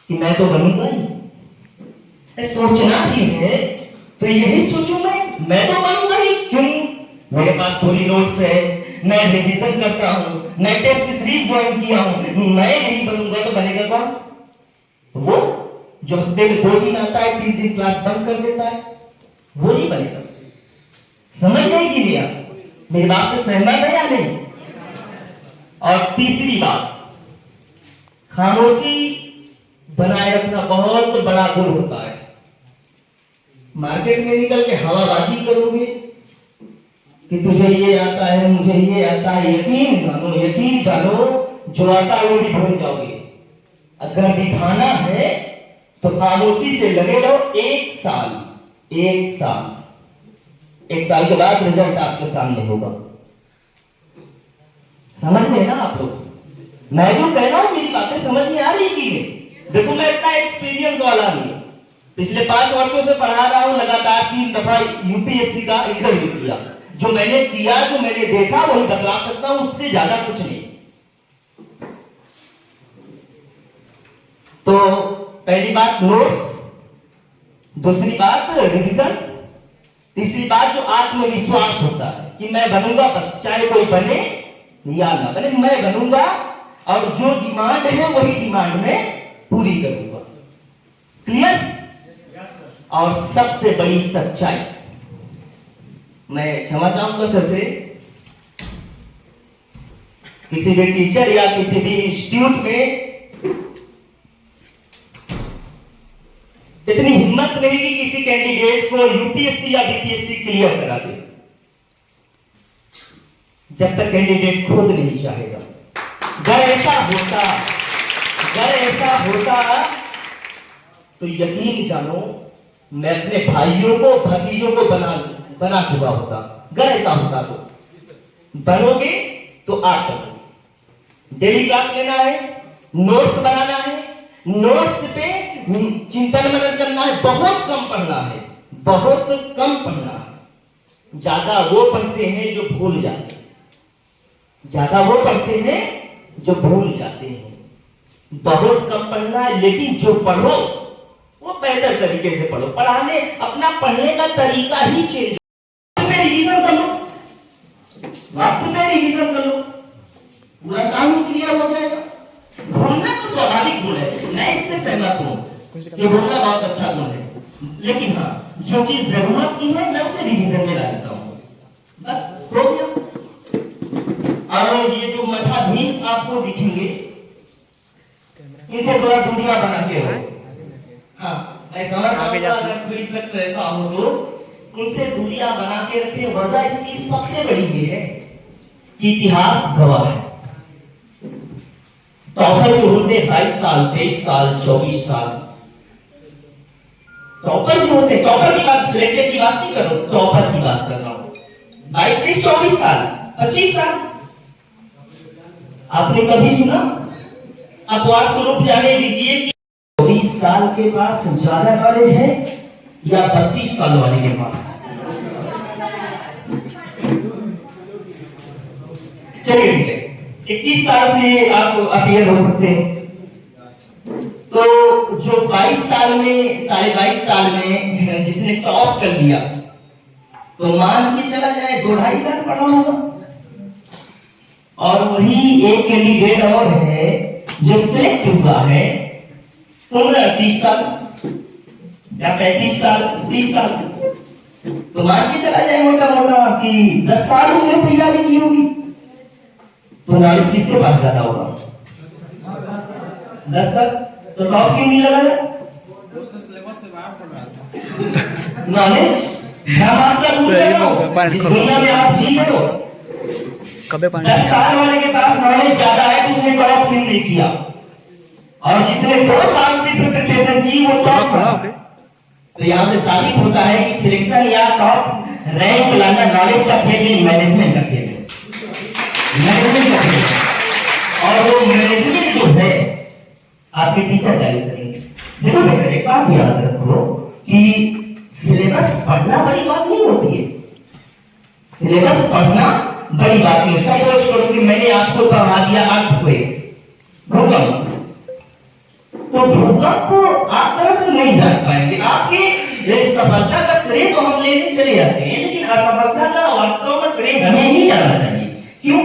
कि मैं तो बनूंगा ही। सोचना ही है तो यही सोचो, मैं तो बनूंगा ही। क्यों? मेरे पास पूरी नोट्स है, मैं रिवीजन करता हूं, मैं टेस्ट सीरीज ज्वाइन किया हूं। मैं नहीं बनूंगा तो बनेगा कौन? वो जो हफ्ते में 2 दिन आता है, 3 दिन क्लास बंद कर देता है, वो नहीं बनेगा। समझ नहीं की लिया? मेरी बात से सहमत है या नहीं? और तीसरी बात, खामोशी बनाए रखना बहुत बड़ा गुण होता है। मार्केट में निकल के हवाबाजी करोगे कि तुझे ये आता है, मुझे ये आता है, यकीन जानो जो आता है वो भी भूल जाओगे। अगर दिखाना है तो खामोशी से लगे रहो 1 साल। 1 साल के बाद रिजल्ट आपके सामने होगा। समझ में ना आप लोग? मैं जो कह रहा हूं मेरी बातें समझ में आ रही कि नहीं? देखो, मैं इतना एक्सपीरियंस वाला नहीं, पिछले 5 वर्षों से पढ़ा रहा हूं, लगातार 3 दफा यूपीएससी का इंटरव्यू किया। जो मैंने किया, जो मैंने देखा, वही बतला सकता हूं, उससे ज्यादा कुछ नहीं। तो पहली बात नोट्स, दूसरी बात रिवीजन, तीसरी बात जो आत्मविश्वास होता है कि मैं बनूंगा, बस चाहे कोई बने या ना बने, मैं बनूंगा और जो डिमांड है वही डिमांड में पूरी करूंगा। क्लियर? और सबसे बड़ी सच्चाई, मैं क्षमा चाहूंगा सर से, किसी भी टीचर या किसी भी इंस्टीट्यूट में इतनी हिम्मत नहीं कि किसी कैंडिडेट को यूपीएससी या बीपीएससी क्लियर करा दे, जब तक कैंडिडेट खुद नहीं चाहेगा। अगर ऐसा होता तो यकीन जानो मैं अपने भाइयों को, भतीजों को बना चुका होता। अगर ऐसा होता तो बनोगे तो आप बनोगे। डेली क्लास लेना है, नोट्स बनाना है, नोट्स पे चिंतन मनन करना है, बहुत कम पढ़ना है, बहुत कम पढ़ना है। ज्यादा वो पढ़ते हैं जो भूल जाते हैं, ज्यादा वो पढ़ते हैं जो भूल जाते हैं। बहुत कम पढ़ना है, लेकिन जो पढ़ो वो बेहतर तरीके से पढ़ो। पढ़ाने, अपना पढ़ने का तरीका ही चेंज। रिवीजन कर लो, रिवीजन कर लो, पूरा काम क्लियर हो जाएगा। भूलना तो स्वाभाविक गुण है, मैं इससे सहमत हूं कि भूलना बहुत अच्छा गुण है, लेकिन हाँ, जो चीज जरूरत की है मैं उसे रिवीजन में ला देता हूं, बस हो गया। और ये जो मठाधीश आपको दिखेंगे, इसे थोड़ा दूरियां बना के हो। हाँ, मैं समझ रहा हूं अगर कोई शख्स ऐसा हो तो इनसे दूरियां बना के रखें। वजह इसकी सबसे बड़ी ये है कि इतिहास गवाह है। टॉपर जो होते 22 साल, 23 साल, 24 साल, टॉपर जो होते, टॉपर की बात, सिलेक्टेड की बात नहीं कर रहा हूं, टॉपर की बात कर रहा हूं। 22, 23, 24 साल, 25 साल, आपने कभी सुना? अपवाद स्वरूप जाने दीजिए कि 24 साल के पास ज्यादा नॉलेज है या 32 साल वाले के पास? चलिए ठीक है, 21 साल से आप अपियर हो सकते हैं। तो जो 22 साल में, 22.5 साल में जिसने टॉप कर लिया, तो मान के चला जाए 2-2.5 साल पढ़ा होगा। और वही एक कैंडिडेट और है जो सिलेक्ट हुआ है, उम्र 30 साल या 35 साल, 30 साल, तो मान के चला जाए मोटा मोटा कि 10 साल उसने तैयारी की होगी। तो नॉलेज किसके पास ज्यादा होगा? 10 साल। तो टॉप क्यों नहीं लगा? नॉलेज दुनिया में आप जी रहे हो, 10 साल वाले के पास नॉलेज ज्यादा है तो उसने टॉप क्यों नहीं किया, और जिसने 2 साल से प्रिपरेशन की वो टॉप हुआ। तो यहाँ से साबित होता है कि सिलेक्शन या टॉप रैंक लाना नॉलेज का खेल नहीं, मैनेजमेंट का खेल है, मैनेजमेंट का खेल। और वो मैनेजमेंट जो है आपके टीचर गाइड करेंगे। देखो बेटा, एक बात याद रखो कि सिलेबस पढ़ना बड़ी बात नहीं होती है। सिलेबस पढ़ना बड़ी बात नहीं। सपोज करो कि मैंने आपको पढ़ा दिया अर्थक्वेक, भूकंप, तो भूकंप को आप तरह से नहीं जान पाएंगे। आपके सफलता का श्रेय तो हम लेने चले जाते हैं, लेकिन असफलता का वास्तव में श्रेय हमें नहीं जाना चाहिए। क्यों?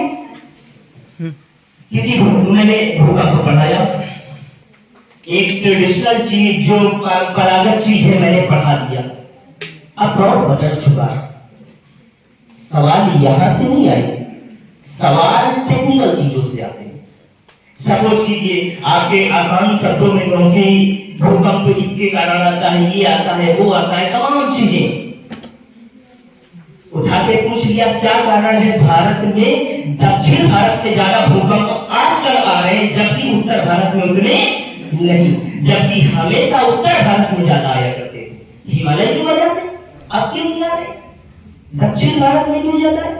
क्योंकि मैंने भूकंप पढ़ाया, एक ट्रेडिशनल चीज जो परंपरागत चीज है मैंने पढ़ा दिया। अब बहुत बदल चुका है। सवाल यहां से नहीं आए, सवाल टेक्निकल चीजों से आते हैं। सपोज कीजिए आपके आसान शब्दों में कहूं कि भूकंप इसके कारण आता है, ये आता है, वो आता है, तमाम चीजें उठा के पूछ लिया क्या कारण है भारत में दक्षिण भारत में ज्यादा भूकंप आजकल आ रहे हैं जबकि उत्तर भारत में उतने नहीं, जबकि हमेशा उत्तर भारत में ज्यादा आया करते थे हिमालय की वजह से। अब क्यों नहीं आ रहे? दक्षिण भारत में क्यों ज्यादा है?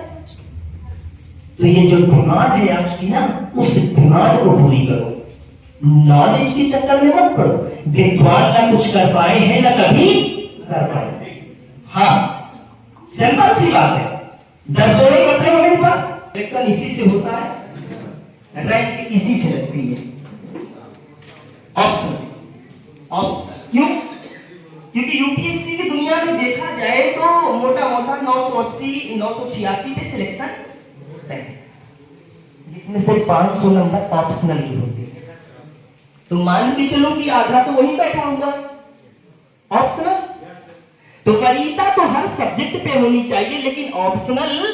तो ये जो डिमांड है आज की ना, उस डिमांड को पूरी करो। नॉलेज के चक्कर में मत पड़ो। विद्वान ना कुछ कर पाए हैं ना कभी कर पाए। हाँ, सिंपल सी बात है। 10 जोड़े कपड़े हो मेरे पास, सिलेक्शन इसी से होता है, रैंक इसी से लगती है। ऑप्शन क्यों? क्योंकि यूपीएससी की दुनिया में देखा जाए तो मोटा मोटा 980 986 पे सिलेक्शन है, जिसमें से 500 नंबर ऑप्शनल की होती है। तो मान के चलो कि आधा तो वही बैठा होगा ऑप्शनल। तो वरीयता तो हर सब्जेक्ट पे होनी चाहिए, लेकिन ऑप्शनल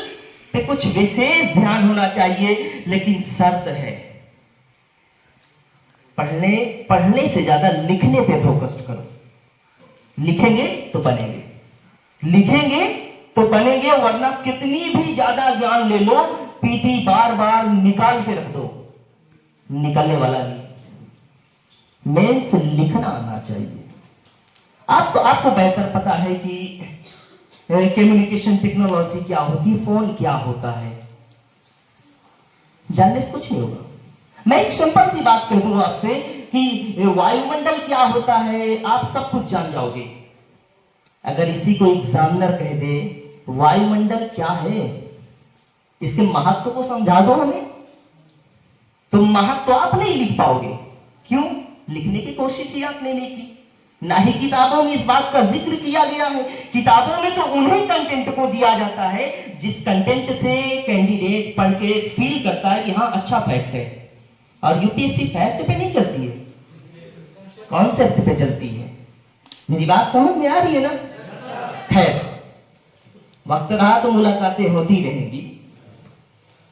पे कुछ विशेष ध्यान होना चाहिए। लेकिन शर्त है, पढ़ने से ज्यादा लिखने पे फोकस करो। लिखेंगे तो बनेंगे, लिखेंगे तो बनेंगे, वरना कितनी भी ज्यादा ज्ञान ले लो, पीटी बार बार निकाल के रख दो, निकलने वाला नहीं। मेंस लिखना आना चाहिए। आपको बेहतर पता है कि कम्युनिकेशन टेक्नोलॉजी क्या होती है, फोन क्या होता है, जानने से कुछ नहीं होगा। मैं एक सिंपल सी बात कह दूं आपसे कि वायुमंडल क्या होता है, आप सब कुछ जान जाओगे। अगर इसी को एग्जामिनर कह दे वायुमंडल क्या है, इसके महत्व को समझा दो हमें, तो महत्व आप नहीं लिख पाओगे। क्यों? लिखने की कोशिश ही आपने नहीं की, ना ही किताबों में इस बात का जिक्र किया गया है। किताबों में तो उन्हीं कंटेंट को दिया जाता है जिस कंटेंट से कैंडिडेट पढ़ के फील करता है कि हाँ अच्छा फैक्ट है। और यूपीएससी फैक्ट पे नहीं चलती है, कॉन्सेप्ट पे चलती है। मेरी बात समझ में आ रही है ना? खैर, वक्त रहा तो मुलाकातें होती रहेंगी।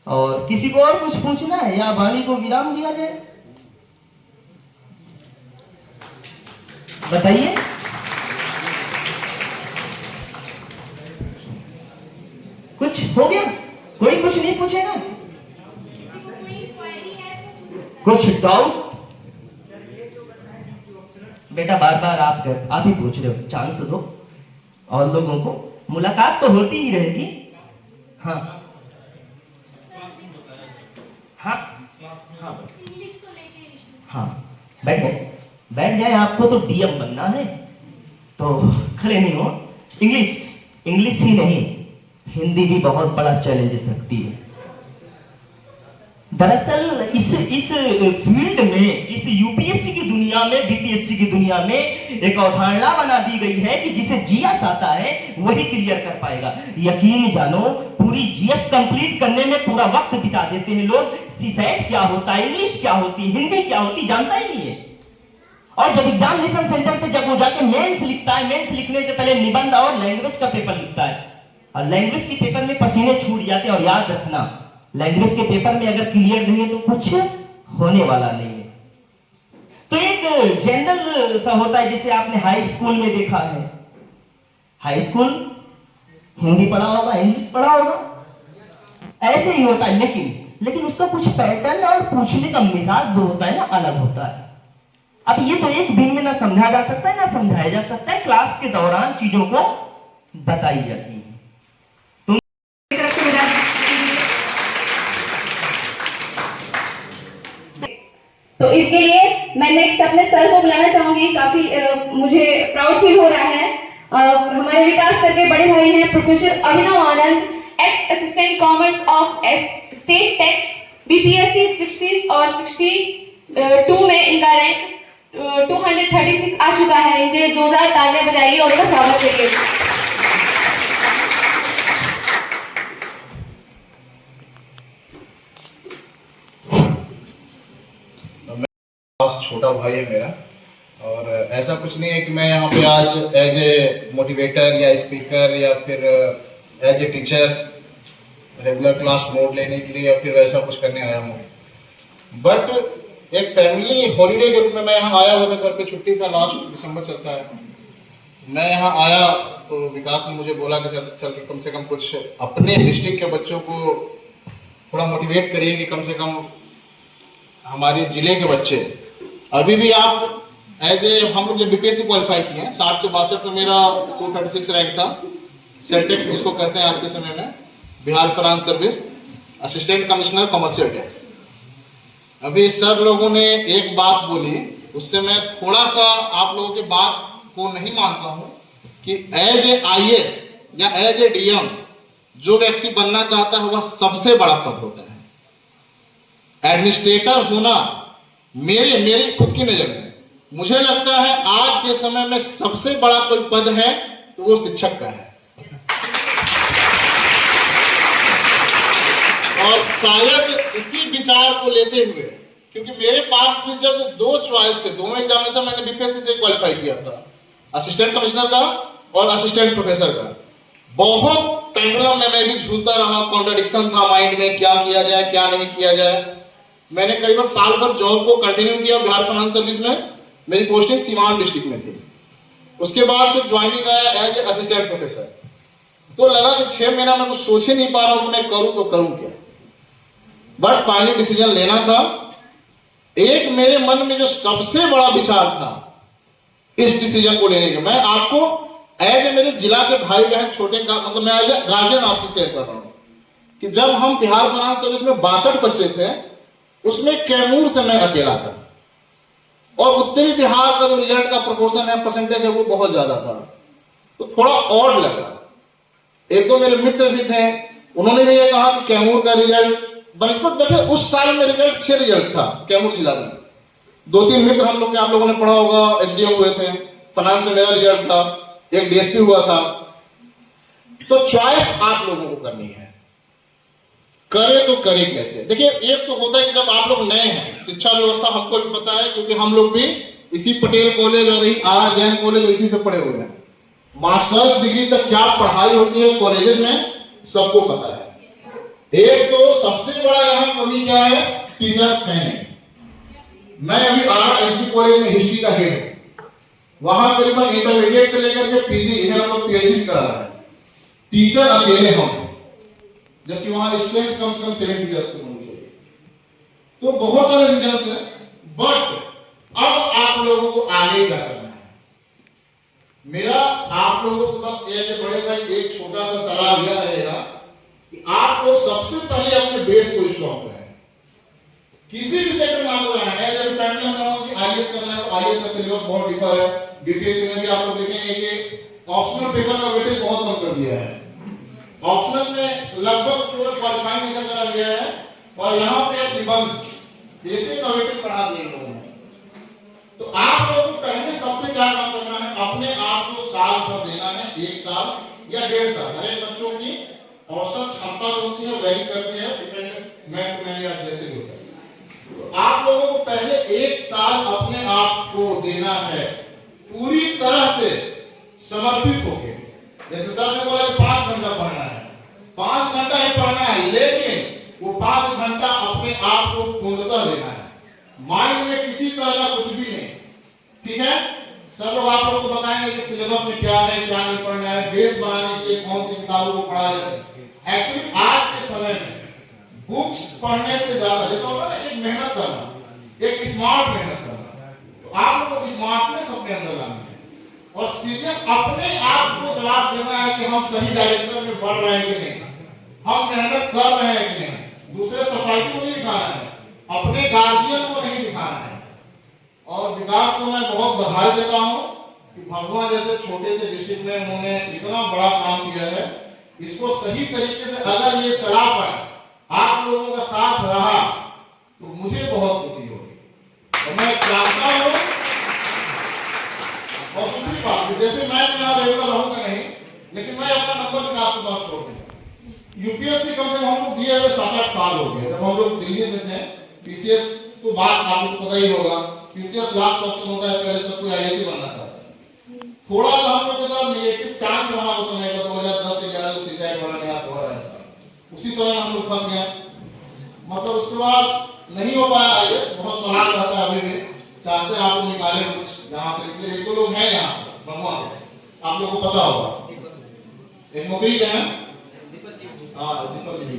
और किसी को और कुछ पूछना है या वाणी को विराम दिया जाए? बताइए। कुछ हो गया? कोई कुछ नहीं पूछेगा? कुछ डाउट? बेटा बार बार आप ही पूछ रहे हो, चांस दो और लोगों को। मुलाकात तो होती ही रहेगी। हाँ हाँ हाँ हाँ, बैठ जाए। आपको तो डीएम बनना है तो खड़े नहीं हो। इंग्लिश ही नहीं, हिंदी भी बहुत बड़ा चैलेंज रखती है। दरअसल इस फील्ड में, इस यूपीएससी की दुनिया में, बीपीएससी की दुनिया में एक अवधारणा बना दी गई है कि जिसे जीएस आता है वही क्लियर कर पाएगा। यकीन जानो, पूरी जीएस कंप्लीट करने में पूरा वक्त बिता देते हैं लोग। सीसैट क्या होता है, इंग्लिश क्या होती, हिंदी क्या होती, जानता ही नहीं है। और जब एग्जामिनेशन सेंटर पे जब वो जाके मेंस लिखता है, मेंस लिखने से पहले निबंध और लैंग्वेज का पेपर लिखता है, और लैंग्वेज के पेपर में पसीने छूट जाते हैं। और याद रखना, लैंग्वेज के पेपर में अगर क्लियर नहीं है तो कुछ होने वाला नहीं है। तो एक जनरल सा होता है, जैसे आपने हाई स्कूल में देखा है, हाई स्कूल हिंदी पढ़ा होगा, इंग्लिश पढ़ा होगा, ऐसे ही होता है। लेकिन उसका कुछ पैटर्न और पूछने का मिजाज जो होता है ना, अलग होता है। अब ये तो एक दिन में ना समझा जा सकता है, ना समझाया जा सकता है, क्लास के दौरान चीजों को बताई जाती है। तो इसके लिए मैं नेक्स्ट अपने सर को बुलाना चाहूंगी। काफी मुझे प्राउड फील हो रहा है। हमारे विकास सर के बड़े भाई हैं professor Abhinav Anand, x assistant commerce of state tax, BPSC 60 और 62 में इनका रैंक 236 आ चुका है। इनके लिए जोरदार तालियां बजाइए और उनका स्वागत करिए। छोटा भाई है मेरा, और ऐसा कुछ नहीं है कि मैं यहाँ पे आज एज ए मोटिवेटर या स्पीकर या फिर as a teacher regular class mode लेने के लिए या फिर ऐसा कुछ करने आया हूँ। बट एक फैमिली हॉलीडे के रूप में मैं यहाँ आया हुआ था। घर पे छुट्टी था, लास्ट दिसंबर चलता है। मैं यहाँ आया तो विकास ने मुझे बोला कि चल कम से कम कुछ अपने डिस्ट्रिक्ट के बच्चों को थोड़ा मोटिवेट करिए कि कम से कम हमारे जिले के बच्चे, अभी भी आप एज ए, हम लोग जब बीपीएससी क्वालिफाई किए हैं 60 से 62 में मेरा 236 रैंक था। सेलटेक्स जिसको कहते हैं आज के समय में, Bihar finance service, assistant commissioner commercial tax. अभी सर लोगों ने एक बात बोली, उससे मैं थोड़ा सा आप लोगों के बात को नहीं मानता हूं कि एज ए आईएएस या एज ए डीएम जो व्यक्ति बनना चाहता है वह सबसे बड़ा पद होता है। एडमिनिस्ट्रेटर होना मेरी खुद की नजर में मुझे लगता है आज के समय में सबसे बड़ा कोई पद है तो वो शिक्षक का है। और शायद इसी विचार को लेते हुए, क्योंकि मेरे पास भी जब दो चॉइस थे, दोनों एग्जामिनेशन मैंने बीपीएससी से क्वालिफाई किया था, असिस्टेंट कमिश्नर का और असिस्टेंट प्रोफेसर का। बहुत पेंडुलम में मैं भी झूलता रहा, कॉन्ट्रडिक्शन था माइंड में, क्या किया जाए क्या नहीं किया जाए। मैंने करीबन साल भर जॉब को कंटिन्यू किया बिहार फाइनेंस सर्विस में। मेरी पोस्टिंग सीवान डिस्ट्रिक्ट में थी। उसके बाद फिर ज्वाइनिंग आया एज ए असिस्टेंट प्रोफेसर। तो लगा कि 6 महीना में कुछ सोच ही नहीं पा रहा हूं कि मैं करूं तो करूं क्या। बट फाइनली डिसीजन लेना था। एक मेरे मन में जो सबसे बड़ा विचार था इस डिसीजन को लेने का, मैं आपको एज ए मेरे जिला के भाई बहन छोटे का मतलब मैं एज ए गार्जियन आपसे शेयर कर रहा हूं कि जब हम बिहार फाइनेंस सर्विस में 62 बच्चे थे, उसमें कैमूर से मैं अकेला था। और उत्तरी बिहार का जो रिजल्ट का प्रोपोर्शन है, परसेंटेज है, वो बहुत ज्यादा था। तो थोड़ा ऑड लगा। एक दो मेरे मित्र भी थे, उन्होंने भी ये कहा कि कैमूर का रिजल्ट बनस्पत देखे उस साल में रिजल्ट 6 रिजल्ट था कैमूर जिला में। 2-3 मित्र हम लोग के, आप लोगों ने पढ़ा होगा, एसडीएम हुए थे, फाइनेंस में मेरा रिजल्ट था, एक डीएसपी हुआ था। तो चॉइस आप लोगों को करनी है, करे तो करे कैसे। देखिए, एक तो होता है कि जब आप लोग नए हैं, शिक्षा व्यवस्था हमको भी पता है क्योंकि हम लोग भी इसी पटेल कॉलेज और आर जैन कॉलेज इसी से पढ़े हुए हैं। मास्टर्स डिग्री तक क्या पढ़ाई होती है कॉलेजेस में सबको पता है। एक तो सबसे बड़ा यहाँ कमी क्या है, टीचर्स है नहीं। मैं अभी आरएसबी कॉलेज में हिस्ट्री का हेड हूँ। वहां करीबन इंटरमीडिएट से लेकर के पीजी इधर हम लोग पीएचडी करा रहे हैं। टीचर अकेले हम, जबकि वहां स्ट्रेंथ कम से कम 7 टीचर्स को होनी चाहिए। तो बहुत सारे रीजंस हैं। बट अब आप लोगों को आगे क्या करना है, मेरा आप लोगों को बस ये बड़े भाई एक छोटा सा सलाह यह रहेगा कि आप लोग सबसे पहले अपने बेस को स्ट्रॉन्ग करें। किसी भी सेक्टर में आपको जाना है, जब पैटर्न में हो कि आईएएस करना है तो आईएएस का सिलेबस बहुत डिफर है। बीपीएससी में भी आप लोग देखेंगे कि ऑप्शनल पेपर का वेटेज बहुत कम कर दिया है। ऑप्शनल में लगभग केवल क्वालिफाइंग नेचर करा गया है और यहाँ पे निबंध ऐसे कमेटी पढ़ा दिए लोगों ने। तो आप लोगों को पहले सबसे क्या काम करना है, अपने आप को साल भर देना है, 1 साल या 1.5 साल। हर एक बच्चों की औसत क्षमता जो होती है वैरी करती है, डिपेंडेंट मैन या जैसे भी होता है। तो आप लोगों को पहले 1 साल अपने आप को देना है पूरी तरह से समर्पित होकर। जैसे सर ने बोला 5 घंटा पढ़ना है, 5 घंटा ही पढ़ना है, लेकिन वो 5 घंटा अपने आप को पूर्णतः देना है, माइंड में किसी तरह का कुछ भी नहीं। ठीक है, सब लोग आप लोग को बताएंगे कि सिलेबस में क्या है क्या नहीं पढ़ना है, बेस बनाने के लिए कौन सी किताबों को पढ़ा जाए। एक्चुअली आज के समय में बुक्स पढ़ने से ज्यादा जैसा होता है ना, एक मेहनत करना, एक स्मार्ट मेहनत करना। तो आप लोग को स्मार्टनेस अपने अंदर लाना है और सीरियस अपने आप को जवाब देना है कि हम सही डायरेक्शन में बढ़ रहे हैं कि नहीं, हम मेहनत कर रहे हैं कि नहीं। दूसरे सोसाइटी को नहीं दिखाना है, अपने गार्जियन को नहीं दिखाना है। और विकास को मैं बहुत बधाई देता हूं कि भगवान जैसे छोटे से डिस्ट्रिक्ट में उन्होंने इतना बड़ा काम किया है। इसको सही तरीके से अगर ये चला पाए, आप लोगों का साथ रहा, तो मुझे बहुत खुशी होगी। और मैं चाहता हूं, और दूसरी बात, जैसे मैं यहाँ रेगुलर रहूंगा नहीं, लेकिन मैं अपना नंबर विकास के पास छोड़ दूंगा। यूपीएससी कम से कम हमको दिए हुए 7-8 साल हो गए। जब हम लोग दिल्ली में थे, पीसीएस तो बात आपको पता ही होगा, पीसीएस लास्ट ऑप्शन होता है, पहले सब कोई आईएएस बनना चाहता है। थोड़ा सा हम लोग के साथ नेगेटिव टाइम रहा उस समय का, 2010 से 11 सुसाइड वाला नया हो रहा था, उसी समय हम लोग फंस गए। मतलब उसके बाद नहीं हो पाया आईएएस, बहुत मलाल रहता है अभी भी, चाहते हैं आपको निकाले कुछ यहाँ से निकले। एक तो लोग हैं यहाँ भगवान, आप लोग को पता होगा, एक नौकरी के हैं, हाँ दीपक जी,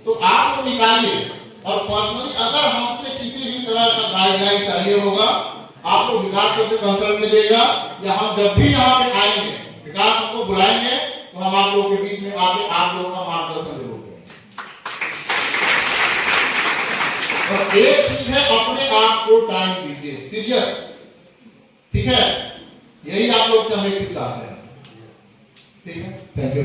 तो आप लोग निकालिए। और पर्सनली अगर हमसे किसी भी तरह का गाइडलाइन चाहिए होगा, आपको विकास से कंसल्ट मिलेगा, या हम जब भी यहाँ पे आएंगे, विकास हमको बुलाएंगे, तो हम आप लोगों के बीच में आके आप लोगों का मार्गदर्शन देंगे। और एक चीज है, अपने आप को टाइम दीजिए, सीरियस। ठीक है, यही आप लोग से हम एक चीज चाहते हैं। ठीक है, थैंक यू।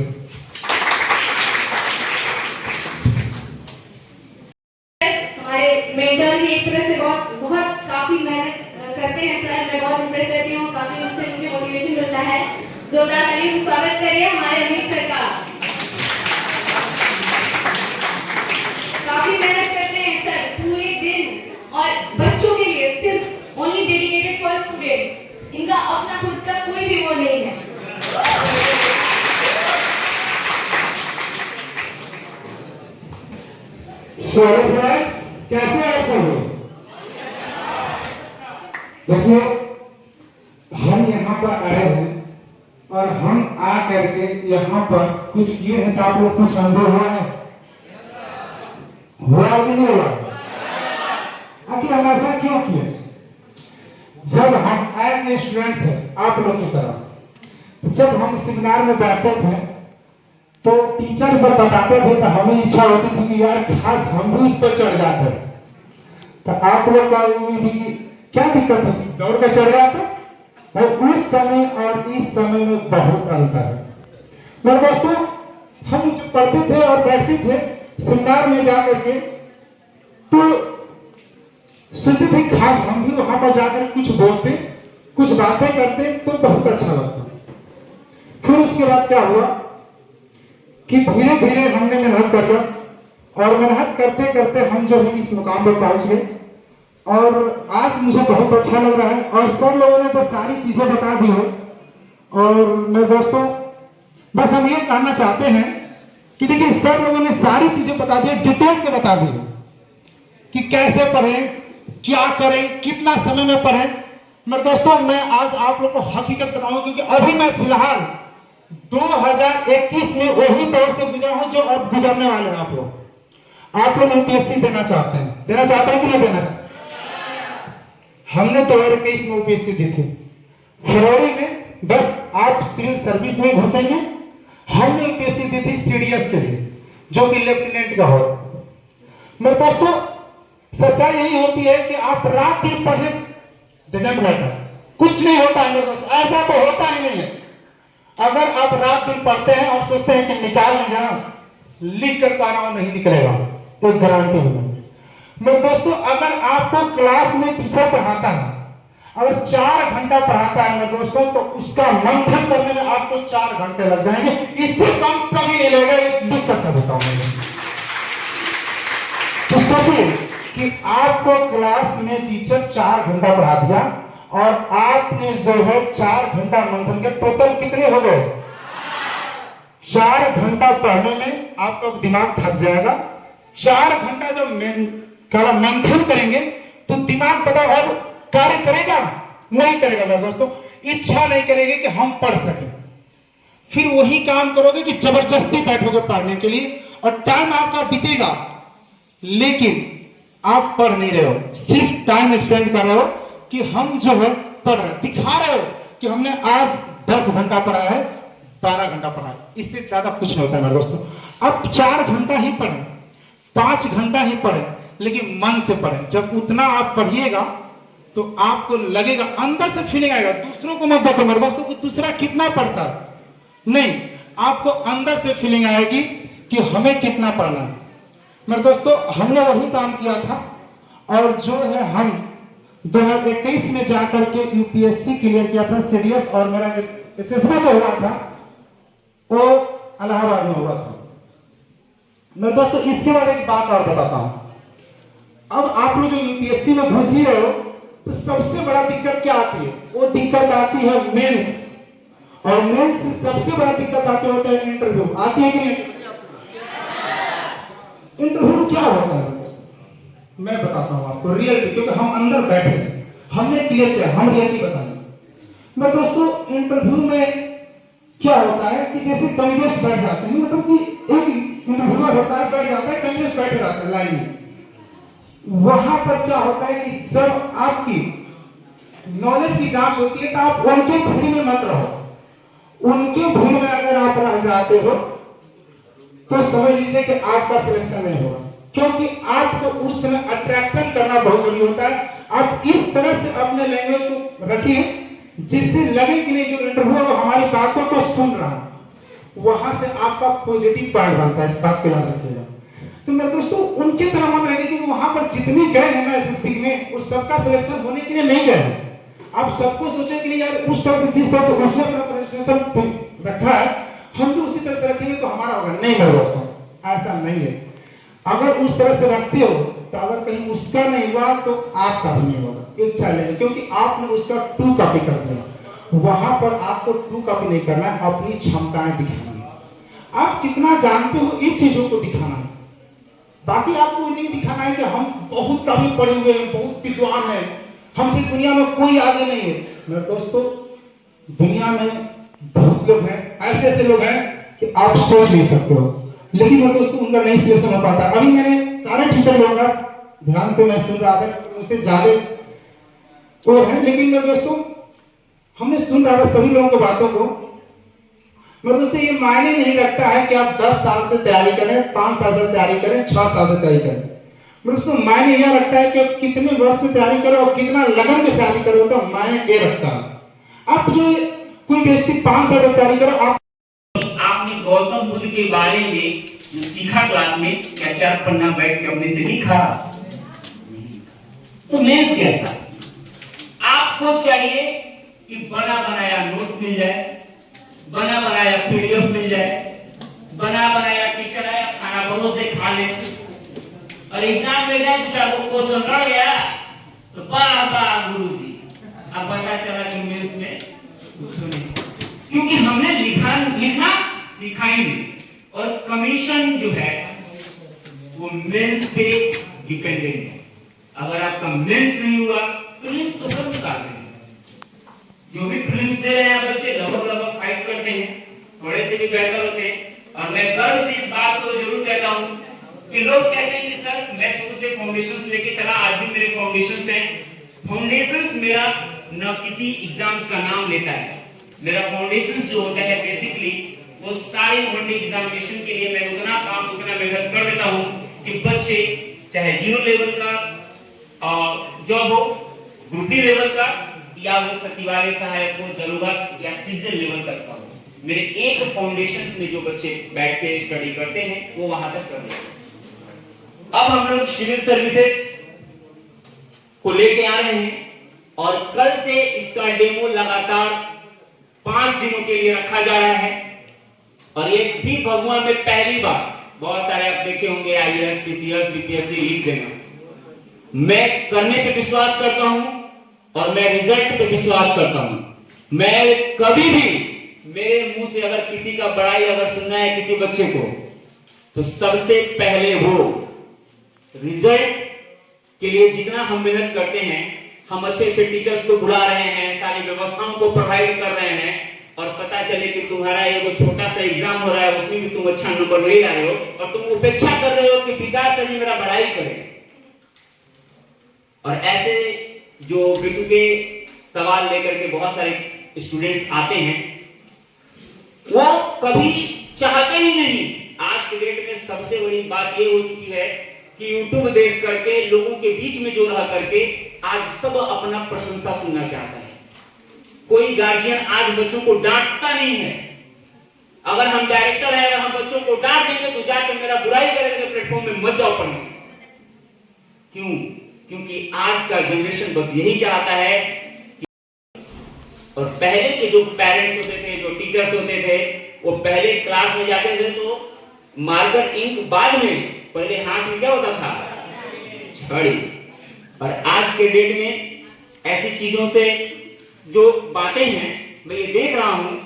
हमारे मेंटर भी एक तरह से बहुत काफी मेहनत करते हैं सर। मैं बहुत इंप्रेस रहती हूँ, काफी उनसे मुझे मोटिवेशन मिलता है। जोरदार तालियों से स्वागत करिए हमारे अमित सर का। काफी मेहनत करते हैं सर पूरे दिन, और बच्चों के लिए सिर्फ ओनली डेडिकेटेड फॉर स्टूडेंट्स। इनका अपना खुद का कोई भी वो नहीं है। कैसे हैं सब? देखिए, हम यहाँ पर आए हैं और हम आ करके यहाँ पर कुछ किए हैं, तो आप लोग कुछ अनुभव हुआ है? हुआ कि नहीं हुआ? आखिर हम ऐसा क्यों किए? जब हम एज ए स्टूडेंट थे आप लोग की तरह, जब हम सेमिनार में बैठते थे तो टीचर सब बताते थे, तो हमें इच्छा होती थी कि यार खास हम भी उस पर चढ़ जाते। तो आप लोग का क्या दिक्कत है, दौड़ कर चढ़ जाते? और उस समय और इस समय में बहुत अंतर है। मेरे दोस्तों, हम जो पढ़ते थे और बैठते थे सेमिनार में जाकर के, तो सोचते थे खास हम भी वहां पर जाकर कुछ बोलते, कुछ बातें करते तो बहुत अच्छा लगता। फिर उसके बाद क्या हुआ कि धीरे धीरे हमने मेहनत करी, और मेहनत करते करते हम जो है इस मुकाम पर पहुंच गए। और आज मुझे बहुत अच्छा लग रहा है, और सब लोगों ने तो सारी चीजें बता दी है। और मेरे दोस्तों, बस हम ये कहना चाहते हैं कि देखिए, सब लोगों ने सारी चीजें बता दी, डिटेल से बता दी कि कैसे पढ़ें, क्या करें, कितना समय में पढ़ें। मेरे दोस्तों, मैं आज आप लोग को हकीकत बताऊं, क्योंकि अभी मैं फिलहाल 2021 में वही दौर से गुजरा हूं जो अब गुजरने वाले हैं। आप लोग यूपीएससी देना चाहते हैं, कि नहीं देना चाहते? हमने 2021 में यूपीएससी दी थी, फरवरी में बस आप सिविल सर्विस में घुसेंगे। हमने यूपीएससी दी थी सीडीएस के लिए, जो कि लेफ्टिनेंट का हो। मेरे दोस्तों, सच्चाई यही होती है कि आप रात दिन पढ़े, रिजल्ट बैठा कुछ नहीं होता है मेरे दोस्त, ऐसा तो होता ही नहीं है। अगर आप रात दिन पढ़ते हैं और सोचते हैं कि निकाल लेंगे, लिख कर आ रहा हूं, नहीं निकलेगा। एक गारंटी है। मैं दोस्तों अगर आपको क्लास में टीचर पढ़ाता है, अगर 4 घंटा पढ़ाता है मैं दोस्तों, तो उसका मंथन करने में आपको 4 घंटे लग जाएंगे, इससे कम कभी नहीं लगेगा। एक दिक्कत कर देता हूं मैं। तो सोचिए कि आपको क्लास में टीचर 4 घंटा पढ़ा दिया और आपने जो है 4 घंटा मंथन के, टोटल कितने हो गए? 4 घंटा पढ़ने में आपका दिमाग थक जाएगा। 4 घंटा जब मंथन करेंगे तो दिमाग पता और कार्य करेगा नहीं करेगा मेरे दोस्तों, इच्छा नहीं करेगी कि हम पढ़ सकें। फिर वही काम करोगे कि जबरदस्ती बैठोगे पढ़ने के लिए और टाइम आपका बीतेगा, लेकिन आप पढ़ नहीं रहे हो, सिर्फ टाइम एक्सपेंड कर रहे हो कि हम जो है पढ़ रहे, दिखा रहे हो कि हमने आज 10 घंटा पढ़ा है, 12 घंटा पढ़ा है, इससे ज्यादा कुछ नहीं होता है मेरे दोस्तों। अब 4 घंटा ही पढ़े, 5 घंटा ही पढ़े, लेकिन मन से पढ़े। जब उतना आप पढ़िएगा तो आपको लगेगा, अंदर से फीलिंग आएगा। दूसरों को मत बताओ मेरे दोस्तों कि दूसरा कितना पढ़ता है, नहीं, आपको अंदर से फीलिंग आएगी कि हमें कितना पढ़ना है। मेरे दोस्तों हमने वही काम किया था और जो है हम 2021 में जाकर के यूपीएससी क्लियर किया था सीडीएस, और मेरा एसएसबी जो हुआ था वो इलाहाबाद में हुआ था। मेरे दोस्तों इसके बाद एक बात और बताता हूं। अब आप लोग जो यूपीएससी में घुस ही रहे हो तो सबसे बड़ा दिक्कत क्या आती है? वो दिक्कत आती है मेंस, और मेंस से सबसे बड़ा दिक्कत आती होता है इंटरव्यू। आती है कि नहीं? इंटरव्यू क्या होता है मैं बताता हूं आपको रियलिटी, क्योंकि हम अंदर बैठे हैं, हमने क्लियर किया, हम रियलिटी बताएंगे। मैं दोस्तों इंटरव्यू में क्या होता है कि जैसे कैंडिडेट्स बैठ जाते हैं, मतलब कि एक इंटरव्यूअर होता है, बैठ जाता है, कैंडिडेट्स बैठे रहते हैं लाइन में। वहां पर क्या होता है कि जब आपकी नॉलेज की जांच होती है तो आप उनके भूल में मत रहो। उनके भूल में अगर आप रह जाते हो तो समझ लीजिए कि आपका सिलेक्शन नहीं होगा, क्योंकि आपको उस समय अट्रैक्शन करना बहुत जरूरी होता है। आप इस तरह से अपने लैंग्वेज को रखिए जिससे लगे कि नहीं जो इंटरव्यू वो हमारी बातों को सुन रहा है, वहां से आपका पॉजिटिव पॉइंट बनता है। इस बात को याद रखिएगा। तो मेरे दोस्तों उनके तरह मत रहिए, क्योंकि वहां पर जितने गए हैं ना एसएसबी में, उस सबका सिलेक्शन होने के लिए नहीं गए। आप सबको सोचे कि नहीं यार उस तरह से जिस तरह से उसने अपना प्रेजेंटेशन रखा है हम भी उसी तरह से रखेंगे तो हमारा होगा। नहीं मेरे दोस्तों ऐसा नहीं है। अगर उस तरह से रखते हो तो अगर कहीं उसका नहीं हुआ तो आपका भी नहीं होगा। एक चैलेंज, क्योंकि आपने उसका 2 कॉपी कर दिया। वहां पर आपको 2 कॉपी नहीं करना है, अपनी क्षमताएं दिखानी है। आप कितना जानते हो इन चीजों को दिखाना है। बाकी आपको नहीं दिखाना है कि हम बहुत काबिल पढ़े हुए हैं, बहुत विद्वान हैं, हमसे दुनिया में कोई आगे नहीं है। मेरे दोस्तों दुनिया में बहुत लोग हैं, ऐसे ऐसे लोग हैं कि आप सोच नहीं सकते हो, लेकिन मेरे दोस्तों उनका नहीं सिलेक्शन हो पाता। अभी मैंने सारे टीचर लोगों का ध्यान से मैं सुन रहा था, उनसे ज्यादा वो है, लेकिन मेरे दोस्तों हमने सुन रहा था सभी लोगों की बातों को। मेरे दोस्तों ये मायने नहीं रखता है कि आप 10 साल से तैयारी करें, 5 साल से तैयारी करें, 6 साल से तैयारी करें। मेरे दोस्तों मायने यह रखता है कि आप कितने वर्ष से तैयारी करो और कितना लगन में तैयारी करो, तो मायने ये रखता है। आप जो कोई व्यक्ति 5 साल से तैयारी करो, आपने गौतम बुद्ध के बारे में जो सीखा क्लास में, क्या 4 पन्ना बैठ के अपने से लिखा? तो मेंस कैसा? आपको चाहिए कि बना बनाया नोट मिल जाए, बना बनाया पीडीएफ मिल जाए, बना बनाया टीचर आया खाना परोस दे खा ले, और एग्जाम में जाए तो चाहे क्वेश्चन रह गया तो वाह वाह गुरुजी, अब पता चला कि मेंस में कुछ नहीं, क्योंकि हमने लिखना सीखा ही नहीं। और कमीशन जो है वो मेंस पे डिपेंडेंट है। अगर आपका मेंस नहीं हुआ प्रीलिम्स तो सब निकाल देंगे। जो भी प्रीलिम्स दे रहे हैं बच्चे लगभग फाइट करते हैं, थोड़े से भी बेहतर होते हैं। और मैं गर्व से इस बात को जरूर कहता हूं कि लोग कहते हैं कि सर मैं शुरू से फाउंडेशंस लेके चला, आज भी मेरे फाउंडेशंस हैं। फाउंडेशंस मेरा न किसी एग्जाम्स का नाम लेता है। मेरा फाउंडेशंस जो होता है बेसिकली वो सारे वनडे एग्जामिनेशन के लिए मैं उतना काम उतना मेहनत कर देता हूं कि बच्चे चाहे 0 लेवल का जॉब हो, ग्रुप डी लेवल का, या वो सचिवालय सहायक हो, दरोगा या सीजन लेवल तक का हो, मेरे एक फाउंडेशंस में जो बच्चे बैठ के स्टडी करते हैं वो वहां तक कर लेते हैं। अब हम लोग सिविल सर्विसेज को लेके आ रहे हैं और कल से इसका डेमो लगातार 5 दिनों के लिए रखा जा रहा है। और ये भी भगवान में पहली बार, बहुत सारे आप देखे होंगे आईएएस, पीसीएस, बीपीएससी लिख देना। मैं करने पे विश्वास करता हूं और मैं रिजल्ट पे विश्वास करता हूं। मैं कभी भी मेरे मुंह से अगर किसी का बड़ाई अगर सुनना है किसी बच्चे को, तो सबसे पहले वो रिजल्ट के लिए जितना हम मेहनत करते हैं, हम अच्छे अच्छे टीचर्स को बुला रहे हैं, सारी व्यवस्थाओं को प्रोवाइड कर रहे हैं, और पता चले कि तुम्हारा ये जो छोटा सा एग्जाम हो रहा है उसमें भी तुम अच्छा नंबर नहीं ला रहे हो और तुम उपेक्षा कर रहे हो कि विकास सर जी मेरा बड़ाई करे। और ऐसे जो बिटू के सवाल लेकर के बहुत सारे स्टूडेंट्स आते हैं, वो कभी चाहते ही नहीं। आज के डेट में सबसे बड़ी बात ये हो चुकी है कि YouTube देख करके लोगों के बीच में जो रह करके आज सब अपना प्रशंसा सुनना चाहता है। कोई गार्जियन आज बच्चों को डांटता नहीं है। अगर हम डायरेक्टर है, अगर हम बच्चों को डांट देंगे तो जाकर मेरा बुराई करेंगे प्लेटफॉर्म में मत जाओ पढ़ने। क्यों? क्योंकि आज का जनरेशन बस यही चाहता है कि, और पहले के जो पेरेंट्स होते थे, जो टीचर्स होते थे, वो पहले क्लास में जाते थे तो मार्कर इंक बाद में, पहले हाथ में क्या होता था? छड़ी। और आज के डेट में ऐसी चीजों से जो बातें हैं मैं ये देख रहा हूं,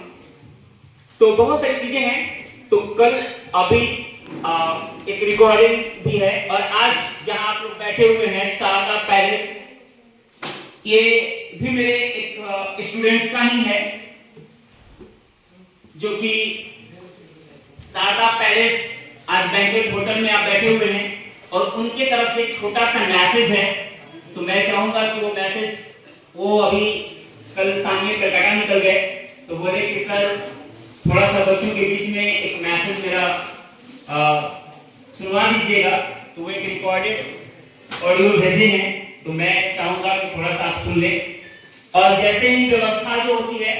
तो बहुत सारी चीजें हैं। तो कल अभी एक रिकॉर्डिंग भी है, और आज जहां आप लोग बैठे हुए हैं शारदा पैलेस, ये भी मेरे एक स्टूडेंट्स का ही है, जो कि शारदा पैलेस आज बैंक्वेट होटल में आप बैठे हुए हैं, और उनके तरफ से एक छोटा सा मैसेज है। तो मैं चाहूंगा कि वो मैसेज, वो अभी कल सामने कलकत्ता निकल गए, तो बोले कि सर थोड़ा सा बच्चों के बीच में एक मैसेज मेरा सुनवा दीजिएगा। तो वो एक रिकॉर्डेड ऑडियो भेजे हैं, तो मैं चाहूंगा कि थोड़ा सा आप सुन ले। और जैसे ही व्यवस्था जो होती है